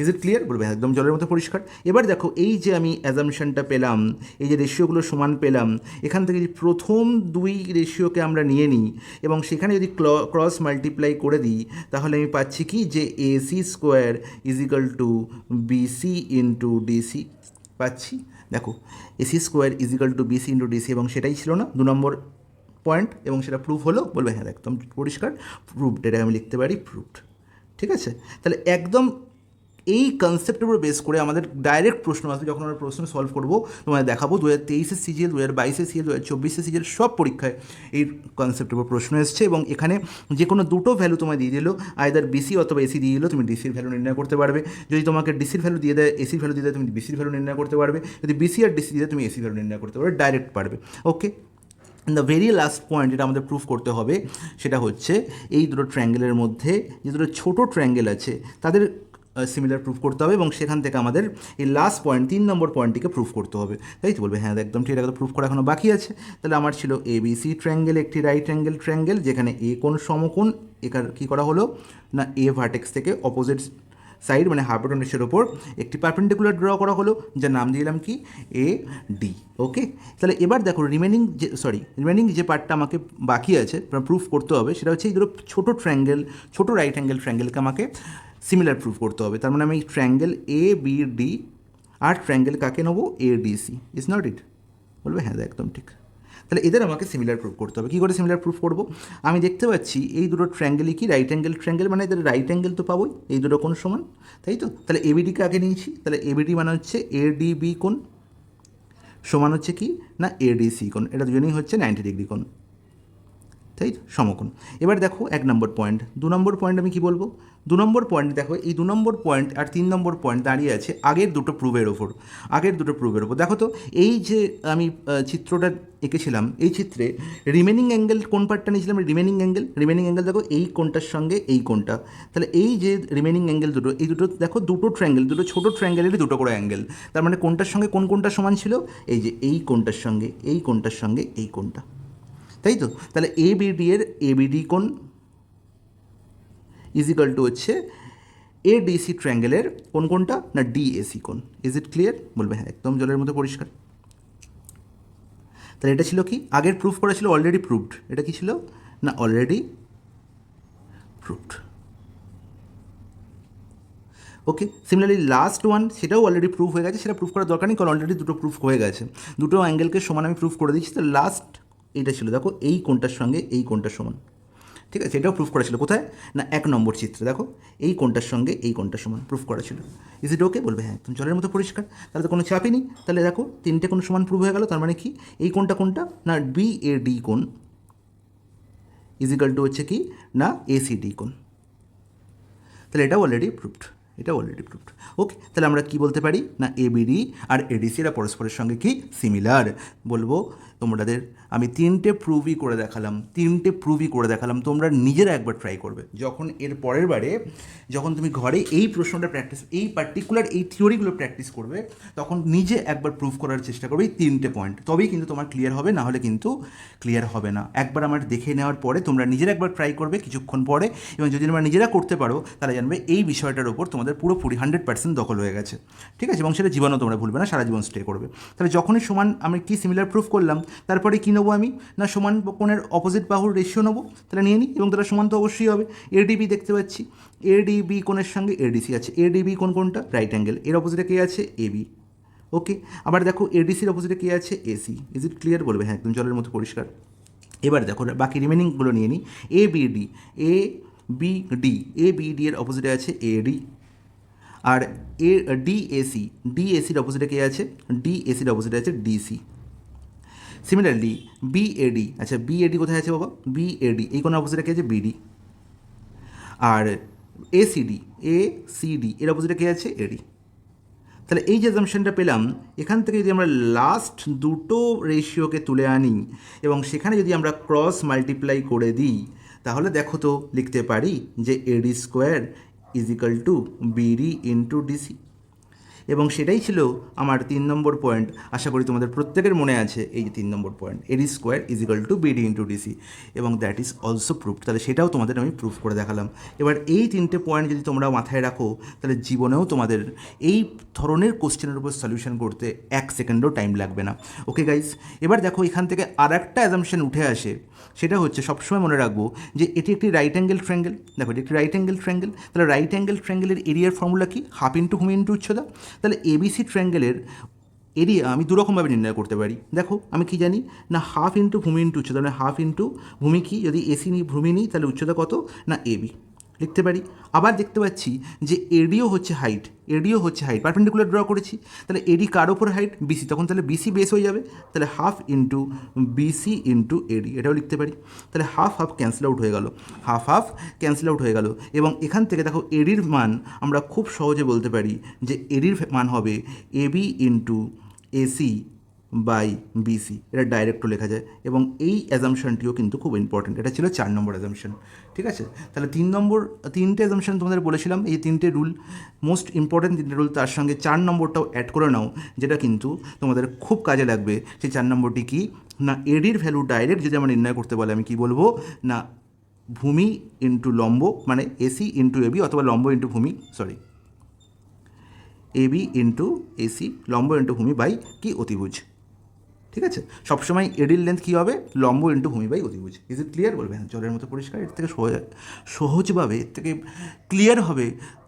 Is it clear? বলবে একদম জলের মতো পরিষ্কার। এবার দেখো এই যে আমি অ্যাজামশনটা পেলাম, এই যে রেশিওগুলো সমান পেলাম, এখান থেকে যদি প্রথম দুই রেশিওকে আমরা নিয়ে নিই এবং সেখানে যদি ক্রস মাল্টিপ্লাই করে দিই, তাহলে আমি পাচ্ছি কি যে AC square is equal to BC into DC পাচ্ছি। দেখো AC square is equal to BC into DC, এবং সেটাই ছিল না 2 নম্বর পয়েন্ট, এবং সেটা প্রুফ হলো। বলবে হ্যাঁ একদম পরিষ্কার, প্রুফড, এটা আমি লিখতে পারি প্রুফড। ঠিক আছে, তাহলে একদম এই কনসেপ্টের উপর বেস করে আমাদের ডাইরেক্ট প্রশ্ন আসবে, যখন আমরা প্রশ্ন সলভ করবো তোমাদের দেখাবো 2023-এর সিজিএল, 2022-এর সিজিএল, 2024-এর সিজিএল সব পরীক্ষায় এই কনসেপ্টের উপর প্রশ্ন এসছে, এবং এখানে যে কোনো দুটো ভ্যালু তোমায় দিয়ে দিল, আইদার বিসি অথবা এসি দিয়ে দিল, তুমি ডিসির ভ্যালু নির্ণয় করতে পারবে। যদি তোমাকে ডিসির ভ্যালু দিয়ে দেয়, এসির ভ্যালু দিয়ে দেয়, তুমি বিসির ভ্যালু নির্ণয় করতে পারবে। যদি বিসি আর ডিসি দিয়ে দেয়, তুমি এসি ভ্যালু নির্ণয় করতে পারবে, ডাইরেক্ট পারবে। ওকে, দ্য ভেরি লাস্ট পয়েন্ট যেটা আমাদের প্রুফ করতে হবে সেটা হচ্ছে এই দুটো ট্রায়াঙ্গেলের মধ্যে যে দুটো ছোটো ট্রায়াঙ্গেল আছে তাদের সিমিলার প্রুফ করতে হবে, এবং সেখান থেকে আমাদের এই লাস্ট পয়েন্ট 3 নম্বর পয়েন্টটিকে প্রুফ করতে হবে। তাই তো? বলবে হ্যাঁ একদম ঠিক, একদম প্রুফ করা এখনও বাকি আছে। তাহলে আমার ছিল এবিসি ট্রায়াঙ্গেল, একটি রাইট অ্যাঙ্গেল ট্রায়াঙ্গেল, যেখানে এ কোণ সমকোণ, এখানে কী করা হলো না এ ভার্টেক্স থেকে অপোজিট সাইড মানে হাইপোটেনাসের ওপর একটি পারপেন্ডিকুলার ড্র করা হলো, যার নাম দিলাম কি এ ডি। ওকে, তাহলে এবার দেখো রিমেনিং যে পার্টটা আমাকে বাকি আছে প্রুফ করতে হবে, সেটা হচ্ছে এই দুটো ছোটো ট্রায়াঙ্গেল, ছোটো রাইট অ্যাঙ্গেল ট্রায়াঙ্গেলকে আমাকে সিমিলার প্রুফ করতে হবে। তার মানে আমি ট্রায়াঙ্গেল এ বি ডি আর ট্রায়াঙ্গেল কাকে নেবো A D C. Is not it? বলবে হ্যাঁ একদম ঠিক। তাহলে এদের আমাকে সিমিলার প্রুফ করতে হবে। কী করে সিমিলার প্রুফ করবো? আমি দেখতে পাচ্ছি এই দুটো ট্রায়াঙ্গেলই কি রাইট অ্যাঙ্গেল ট্রায়াঙ্গেল, মানে এদের রাইট অ্যাঙ্গেল তো পাবোই, এই দুটো কোণ সমান, তাই তো? তাহলে এবিডিকে আগে নিয়েছি, তাহলে এবিডি মানে হচ্ছে এডিবি কোণ সমান হচ্ছে কি না এডিসি কোণ, এটা দুজনেই হচ্ছে 90 ডিগ্রি কোণ, তাই সমকোণ। এবার দেখো 1 নম্বর পয়েন্ট, 2 নম্বর পয়েন্ট আমি কি বলবো? 2 নম্বর পয়েন্ট দেখো, এই 2 নম্বর পয়েন্ট আর 3 নম্বর পয়েন্ট দাঁড়িয়ে আছে আগের দুটো প্রুফের ওপর, দেখো তো এই যে আমি চিত্রটা এঁকেছিলাম, এই চিত্রে রিমেনিং অ্যাঙ্গেল কোন পার্টটা নিয়েছিলাম, রিমেনিং অ্যাঙ্গেল দেখো এই কোণটার সঙ্গে এই কোণটা, তাহলে এই যে রিমেনিং অ্যাঙ্গেল দুটো, এই দুটো দেখো দুটো ট্রায়াঙ্গেল, দুটো ছোটো ট্রায়াঙ্গেলেরই দুটো করে অ্যাঙ্গেল, তার মানে কোনটার সঙ্গে কোনটা সমান ছিল, এই যে এই কোণটার সঙ্গে এই কোণটা, তাই তো? তাহলে এবিডি এর এবিডি কোণ ইজিক্যাল টু হচ্ছে এডিসি ট্রায়াঙ্গেলের কোনটা না ডিএসি কোণ। Is it clear? বলবে হ্যাঁ একদম জলের মতো পরিষ্কার। তাহলে এটা ছিল কি আগের প্রুফ করা ছিল অলরেডি প্রুভড, এটা কি ছিল না অলরেডি প্রুভড। ওকে, সিমিলারলি লাস্ট ওয়ান সেটাও অলরেডি প্রুফ হয়ে গেছে, সেটা প্রুফ করার দরকার নেই, কারণ অলরেডি দুটো প্রুফ হয়ে গেছে, দুটো অ্যাঙ্গেলকে সমান আমি প্রুফ করে দিচ্ছি। তো লাস্ট এইটা ছিল দেখো এই কোণটার সঙ্গে এই কোণটার সমান, ঠিক আছে? এটাও প্রুফ করা ছিল কোথায় না 1 নম্বর চিত্রে, দেখো এই কোণটার সঙ্গে এই কোণটার সমান প্রুফ করা ছিল। ইজ ইট ওকে? বলবে হ্যাঁ একদম জলের মতো পরিষ্কার, তাহলে তো কোনো চাপই নেই। তাহলে দেখো 3টে কোণ সমান প্রুফ হয়ে গেল, তার মানে কি এই কোণটা না বি এ ডি কোণ ইজিক্যাল টু হচ্ছে কি না এসিডি কোণ, তাহলে এটাও অলরেডি প্রুফড, ওকে। তাহলে আমরা কি বলতে পারি না এবিডি আর এডিসি এরা পরস্পরের সঙ্গে কি সিমিলার। বলবো তোমাদের আমি 3টে প্রুভই করে দেখালাম, তোমরা নিজেরা একবার ট্রাই করবে, যখন এর পরের বারে যখন তুমি ঘরে এই প্রশ্নটা প্র্যাকটিস, এই পার্টিকুলার এই থিওরিগুলো প্র্যাকটিস করবে, তখন নিজে একবার প্রুভ করার চেষ্টা করবে এই 3টে পয়েন্ট, তবেই কিন্তু তোমার ক্লিয়ার হবে, না হলে কিন্তু ক্লিয়ার হবে না। একবার আমার দেখে নেওয়ার পরে তোমরা নিজেরা একবার ট্রাই করবে কিছুক্ষণ পরে, এবং যদি তোমরা নিজেরা করতে পারো তাহলে জানবে এই বিষয়টার ওপর তোমাদের পুরোপুরি 100% দখল হয়ে গেছে, ঠিক আছে? এবং সেটা জীবনও তোমরা ভুলবে না, সারা জীবন স্টে করবে। তাহলে যখনই সমান আমি কি সিমিলার প্রুফ করলাম, তারপরে কী নেবো আমি না সমান কোণের অপোজিট বাহুর রেশিও নেবো, তাহলে নিয়ে নিই, এবং তারা সমান তো অবশ্যই হবে। এডিবি দেখতে পাচ্ছি, এডিবি কোণের সঙ্গে এডিসি আছে, এডিবি কোণটা রাইট অ্যাঙ্গেল, এর অপোজিটে কে আছে এবি। ওকে, আবার দেখো এডিসির অপোজিটে কে আছে এসি। Is it clear? বলবে হ্যাঁ একদম জলের মতো পরিষ্কার। এবার দেখো বাকি রিমেনিংগুলো নিয়ে নিই। এবিডি এর অপোজিটে আছে এডি, আর ডিএসির অপোজিটে কে আছে ডিসি। সিমিলারলি বিএডি, আচ্ছা বিএডি কোথায় আছে বাবা? বিএডি এই কোনো অপোজিটে কে আছে বিডি, আর এ সি ডি, এর অপোজিটে কে আছে? এডি। তাহলে এই যে অ্যাজাম্পশনটা পেলাম, এখান থেকে যদি আমরা লাস্ট দুটো রেশিওকে তুলে আনি এবং সেখানে যদি আমরা ক্রস মাল্টিপ্লাই করে দিই, তাহলে দেখো তো লিখতে পারি যে এডি square is equal to BD into DC. এবং সেটাই ছিল আমার 3 নম্বর পয়েন্ট। আশা করি তোমাদের প্রত্যেকের মনে আছে এই যে 3 নম্বর point, AD square is equal to BD into DC, এবং দ্যাট ইজ অলসো প্রুফড। তাহলে সেটাও তোমাদের আমি প্রুফ করে দেখালাম। এবার এই 3টে পয়েন্ট যদি তোমরা মাথায় রাখো, তাহলে জীবনেও তোমাদের এই ধরনের কোশ্চেনের উপর সলিউশন করতে 1 সেকেন্ডও টাইম লাগবে না। ওকে গাইস, এবার দেখো এখান থেকে আর একটা অ্যাজাম্পশন উঠে আসে, সেটা হচ্ছে সবসময় মনে রাখবো যে এটি একটি রাইট অ্যাঙ্গেল ট্রায়াঙ্গেল। দেখো এটি একটি রাইট অ্যাঙ্গেল ট্রায়াঙ্গেল, তাহলে রাইট অ্যাঙ্গেল ট্রায়াঙ্গেলের এরিয়ার ফর্মুলা কি? হাফ ইন্টু ভূমি ইন্টু উচ্চতা। তাহলে এবিসি ট্রায়াঙ্গেলের এরিয়া আমি দুরকমভাবে নির্ণয় করতে পারি। দেখো আমি কি জানি না, হাফ ইন্টু ভূমি ইন্টু উচ্চতা, মানে হাফ ইন্টু ভূমি কি, যদি এসি নিই ভূমি নিই তাহলে উচ্চতা কত না এবি লিখতে পারি। আবার দেখতে পাচ্ছি যে এডিও হচ্ছে হাইট, এডিও হচ্ছে হাইট, পারপেন্ডিকুলার ড্র করেছি, তাহলে এডি কার ওপর হাইট? বিসি, তখন তাহলে বিসি বেস হয়ে যাবে, তাহলে half into BC into AD, এটাও লিখতে পারি। তাহলে হাফ হাফ ক্যান্সেল আউট হয়ে গেল, হাফ হাফ ক্যান্সেল আউট হয়ে গেল। এবং এখান থেকে দেখো এডির মান আমরা খুব সহজে বলতে পারি যে এডির মান হবে AB into AC by BC, এটা ডাইরেক্টও লেখা যায়। এবং এই অ্যাজাম্পশনটিও কিন্তু খুব ইম্পর্টেন্ট, এটা ছিল 4 নম্বর অ্যাজাম্পশন। ঠিক আছে, তাহলে 3টে অ্যাজাম্পশন তোমাদের বলেছিলাম, এই 3টে রুল মোস্ট ইম্পর্টেন্ট 3টে রুল, তার সঙ্গে 4 নম্বরটাও অ্যাড করে নাও, যেটা কিন্তু তোমাদের খুব কাজে লাগবে। সেই 4 নম্বরটি কি না, এডির ভ্যালু ডাইরেক্ট যদি আমরা নির্ণয় করতে বলে, আমি কি বলবো না, ভূমি ইন্টু লম্ব, মানে এসি ইন্টু এবি, অথবা লম্ব ইন্টু ভূমি, সরি এবি ইন্টু এসি, লম্ব ইন্টু ভূমি বাই কি অতিভুজ। ঠিক আছে, সবসময় এডির লেন্থ কী হবে? লম্ব ইন্টু ভূমি বাই অতিভুজ। Is it clear? বলবে হ্যাঁ, জলের মতো পরিষ্কার। এর থেকে সহজভাবে, এর থেকে ক্লিয়ার হবে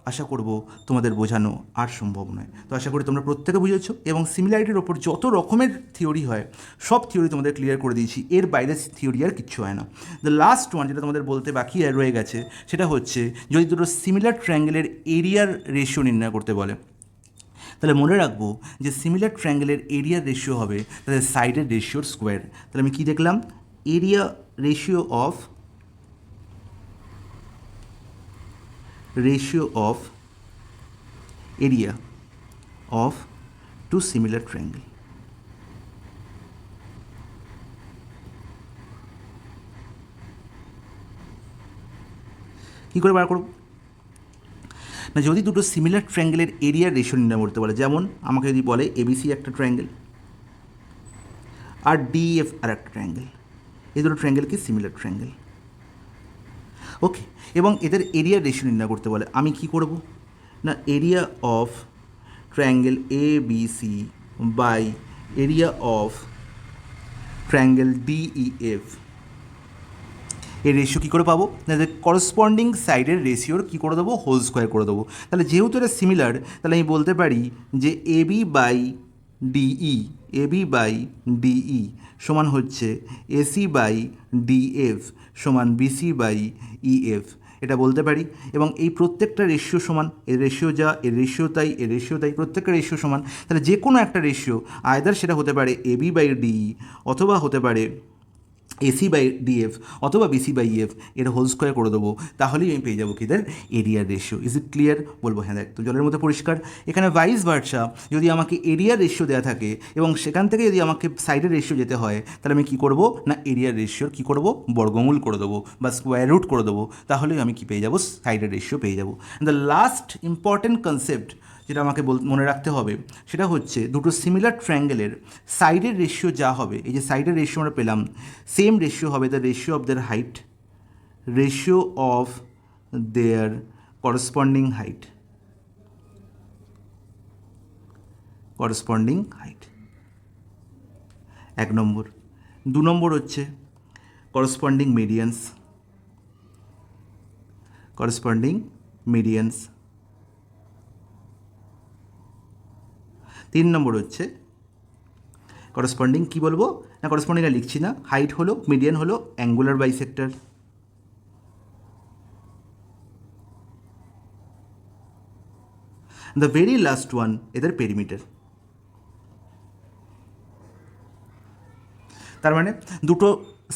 আশা করব তোমাদের বোঝানো আর সম্ভব নয়। তো আশা করি তোমরা প্রত্যেকে বুঝেছো, এবং সিমিলারিটির ওপর যত রকমের থিওরি হয় সব থিওরি তোমাদের ক্লিয়ার করে দিয়েছি। এর বাইরে থিওরি আর কিচ্ছু হয় না। দ্য লাস্ট ওয়ান যেটা তোমাদের বলতে বাকি রয়ে গেছে, সেটা হচ্ছে যদি দুটো সিমিলার ট্রায়াঙ্গেলের এরিয়ার রেশিও নির্ণয় করতে বলে, তাহলে মনে রাখবো যে সিমিলার ট্রায়াঙ্গেলের এরিয়ার রেশিও হবে তাদের সাইডের রেশিওর স্কোয়ার। তাহলে আমি কী দেখলাম? Area ratio of area of two similar triangle. কী করে বার করব না, যদি দুটো সিমিলার ট্রায়াঙ্গেলের এরিয়ার রেশিও নির্ণয় করতে বলে, যেমন আমাকে যদি বলে এবিসি একটা ট্রায়াঙ্গেল আর ডিএফ আর একটা ট্রায়াঙ্গেল, এই দুটো ট্রায়াঙ্গেল কি সিমিলার ট্রায়াঙ্গেল। ওকে, এবং এদের এরিয়ার রেশিও নির্ণয় করতে বলে, আমি কি করব না, area of triangle A B C by area of triangle DEF, এর রেশিও কী করে পাবো না, করসপন্ডিং সাইডের রেশিওর কী করে দেবো? হোল স্কোয়ার করে দেবো। তাহলে যেহেতু এটা সিমিলার, তাহলে আমি বলতে পারি যে এবি বাই ডিই সমান হচ্ছে এসি বাই ডিএফ সমান বিসি বাই ইএফ, এটা বলতে পারি। এবং এই প্রত্যেকটা রেশিও সমান, এর রেশিও যা, এর রেশিও তাই, এর রেশিও তাই, প্রত্যেকটা রেশিও সমান। তাহলে যে কোনো একটা রেশিও, আয়দার সেটা হতে পারে এবি বাই ডিই, অথবা হতে পারে এসি বাই ডিএফ, অথবা বিসি বাই ইএফ, এর হোল স্কোয়ার করে দেবো, তাহলেই আমি পেয়ে যাবো কিদের এরিয়ার রেশিও। Is it clear? বলবো হ্যাঁ, দেখ তো জলের মতো পরিষ্কার। এখানে ভাইস ভার্সা, যদি আমাকে এরিয়ার রেশিও দেওয়া থাকে এবং সেখান থেকে যদি আমাকে সাইডের রেশিও যেতে হয়, তাহলে আমি কী করবো না, এরিয়ার রেশিওর কী করবো? বর্গমূল করে দেবো বা স্কোয়ার রুট করে দেবো, তাহলেই আমি কী পেয়ে যাবো? সাইডের রেশিও পেয়ে যাবো। দ্য লাস্ট ইম্পর্টেন্ট কনসেপ্ট যেটা আমাকে মনে রাখতে হবে, সেটা হচ্ছে দুটো সিমিলার ট্রায়াঙ্গেলের সাইডের রেশিও যা হবে, এই যে সাইডের রেশিও আমরা পেলাম, সেম রেশিও হবে the ratio of their height, ratio of their corresponding height, এক নম্বর। 2 নম্বর হচ্ছে করসপন্ডিং মিডিয়ান্স। 3 নম্বর হচ্ছে করসপন্ডিং, কী বলবো না, করসপন্ডিং আর লিখছি না, হাইট হলো, মিডিয়ান হলো angular bisector. The very last one এদের পেরিমিটার। তার মানে দুটো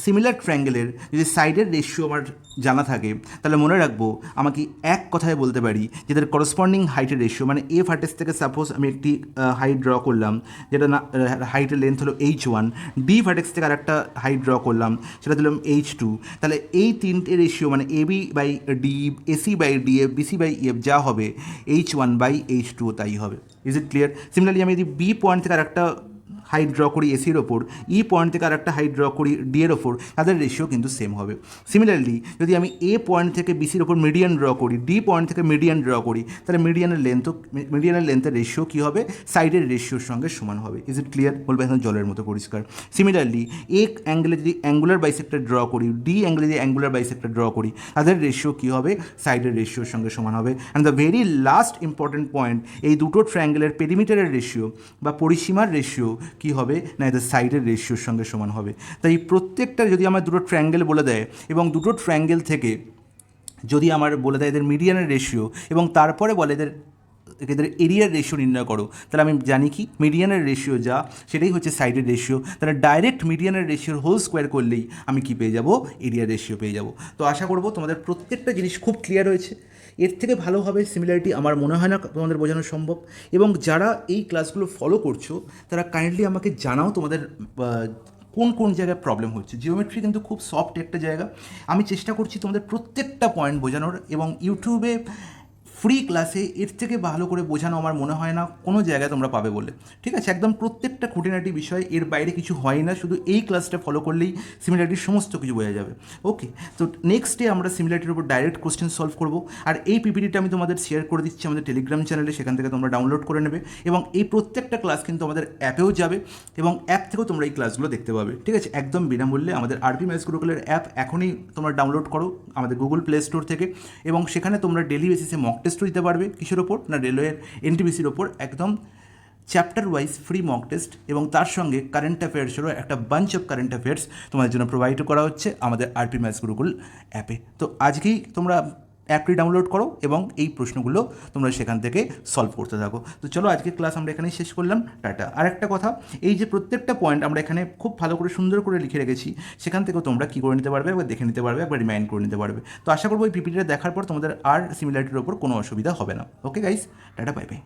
সিমিলার ট্রায়াঙ্গেলের যদি সাইডের রেশিও আমার জানা থাকে তাহলে মনে রাখবো আমাকে এক কথায় বলতে পারি যেটার করসপন্ডিং হাইটের রেশিও, মানে এ ভার্টেক্স থেকে সাপোজ আমি একটি হাইট ড্র করলাম যেটা না হাইটের লেন্থ হলো H1, বি ভার্টেক্স থেকে আরেকটা হাইট ড্র করলাম সেটা দিলাম H2, তাহলে এই তিনটে রেশিও মানে AB by D, AC by DF, BC by EF যা হবে H1 বাই H2 তাই হবে। Is it clear? সিমিলারলি আমি যদি বি পয়েন্ট থেকে আরেকটা হাইট ড্র করি এসির ওপর, ই পয়েন্ট থেকে আরেকটা হাইট ড্র করি ডি এর ওপর, তাদের রেশিও কিন্তু সেম হবে। সিমিলারলি যদি আমি এ পয়েন্ট থেকে বিসির ওপর মিডিয়ান ড্র করি, ডি পয়েন্ট থেকে মিডিয়ান ড্র করি, তাহলে মিডিয়ানের লেন্থের রেশিও কী হবে? সাইডের রেশিওর সঙ্গে সমান হবে। Is it clear? বলবে এখন জলের মতো পরিষ্কার। সিমিলারলি এ অ্যাঙ্গেলে যদি অ্যাঙ্গুলার বাইসেক্টর ড্র করি, ডি অ্যাঙ্গেলে যদি অ্যাঙ্গুলার বাইসেক্টর ড্র করি, তাদের রেশিও কী হবে? সাইডের রেশিওর সঙ্গে সমান হবে। And the very last important point, এই দুটো ট্রায়াঙ্গেলের পেরিমিটারের রেশিও বা পরিসীমার রেশিও কী হবে? না এদের সাইডের রেশিওর সঙ্গে সমান হবে। তাই প্রত্যেকটা যদি আমার দুটো ট্রায়াঙ্গেল বলে দেয় এবং দুটো ট্রায়াঙ্গেল থেকে যদি আমার বলে দেয় এদের মিডিয়ানের রেশিও এবং তারপরে বলে এদের এরিয়ার রেশিও নির্ণয় করো, তাহলে আমি জানি কি মিডিয়ানের রেশিও যা সেটাই হচ্ছে সাইডের রেশিও। তাহলে ডাইরেক্ট মিডিয়ানের রেশিওর হোল স্কোয়ার করলেই আমি কি পেয়ে যাব? এরিয়ার রেশিও পেয়ে যাব। তো আশা করবো তোমাদের প্রত্যেকটা জিনিস খুব ক্লিয়ার হয়েছে। এর থেকে ভালোভাবে সিমিলারিটি আমার মনে হয় না তোমাদের বোঝানো সম্ভব। এবং যারা এই ক্লাসগুলো ফলো করছো তারা কাইন্ডলি আমাকে জানাও তোমাদের কোন কোন জায়গায় প্রবলেম হচ্ছে। জিওমেট্রি কিন্তু খুব সফট একটা জায়গা, আমি চেষ্টা করছি তোমাদের প্রত্যেকটা পয়েন্ট বোঝানোর, এবং ইউটিউবে ফ্রি ক্লাসে এর থেকে ভালো করে বোঝানো আমার মনে হয় না কোনো জায়গায় তোমরা পাবে বলে। ঠিক আছে, একদম প্রত্যেকটা খুঁটিনাটি বিষয়, এর বাইরে কিছু হয় না, শুধু এই ক্লাসটা ফলো করলেই সিমিলারিটির সমস্ত কিছু বোঝা যাবে। ওকে, তো নেক্সট ডে আমরা সিমিলারিটির উপর ডাইরেক্ট কোশ্চেন সলভ করবো। আর এই পিপিটিটা আমি তোমাদের শেয়ার করে দিচ্ছি আমাদের টেলিগ্রাম চ্যানেলে, সেখান থেকে তোমরা ডাউনলোড করে নেবে, এবং এই প্রত্যেকটা ক্লাস কিন্তু আমাদের অ্যাপেও যাবে এবং অ্যাপ থেকেও তোমরা এই ক্লাসগুলো দেখতে পাবে। ঠিক আছে, একদম বিনামূল্যে আমাদের আরপি ম্যাথস গুরুকুলের অ্যাপ এখনই তোমরা ডাউনলোড করো আমাদের গুগল প্লে স্টোর থেকে, এবং সেখানে তোমরা ডেলি বেসিসে মক টেস্ট দিতে পারবে। কিসের ওপর? না রেলওয়ের এনটিপিসির ওপর একদম chapter wise free mock test, এবং তার সঙ্গে কারেন্ট অ্যাফেয়ার্সেরও একটা বাঞ্চ অফ কারেন্ট অ্যাফেয়ার্স তোমাদের জন্য প্রোভাইড করা হচ্ছে আমাদের আরপি ম্যাথস গুরুকুল অ্যাপে। তো আজকেই তোমরা অ্যাপটি ডাউনলোড করো এবং এই প্রশ্নগুলো তোমরা সেখান থেকে সলভ করতে থাকো। তো চলো আজকে ক্লাস আমরা এখানেই শেষ করলাম, টাটা। আর একটা কথা, এই যে প্রত্যেকটা পয়েন্ট আমরা এখানে খুব ভালো করে সুন্দর করে লিখে রেখেছি, সেখান থেকেও তোমরা কী করে নিতে পারবে, একবার দেখে নিতে পারবে, একবার রিমাইন্ড করে নিতে পারবে। তো আশা করবো এই পিপিটিটা দেখার পর তোমাদের আর সিমিলারিটির ওপর কোনো অসুবিধা হবে না। Okay guys, tata, bye bye.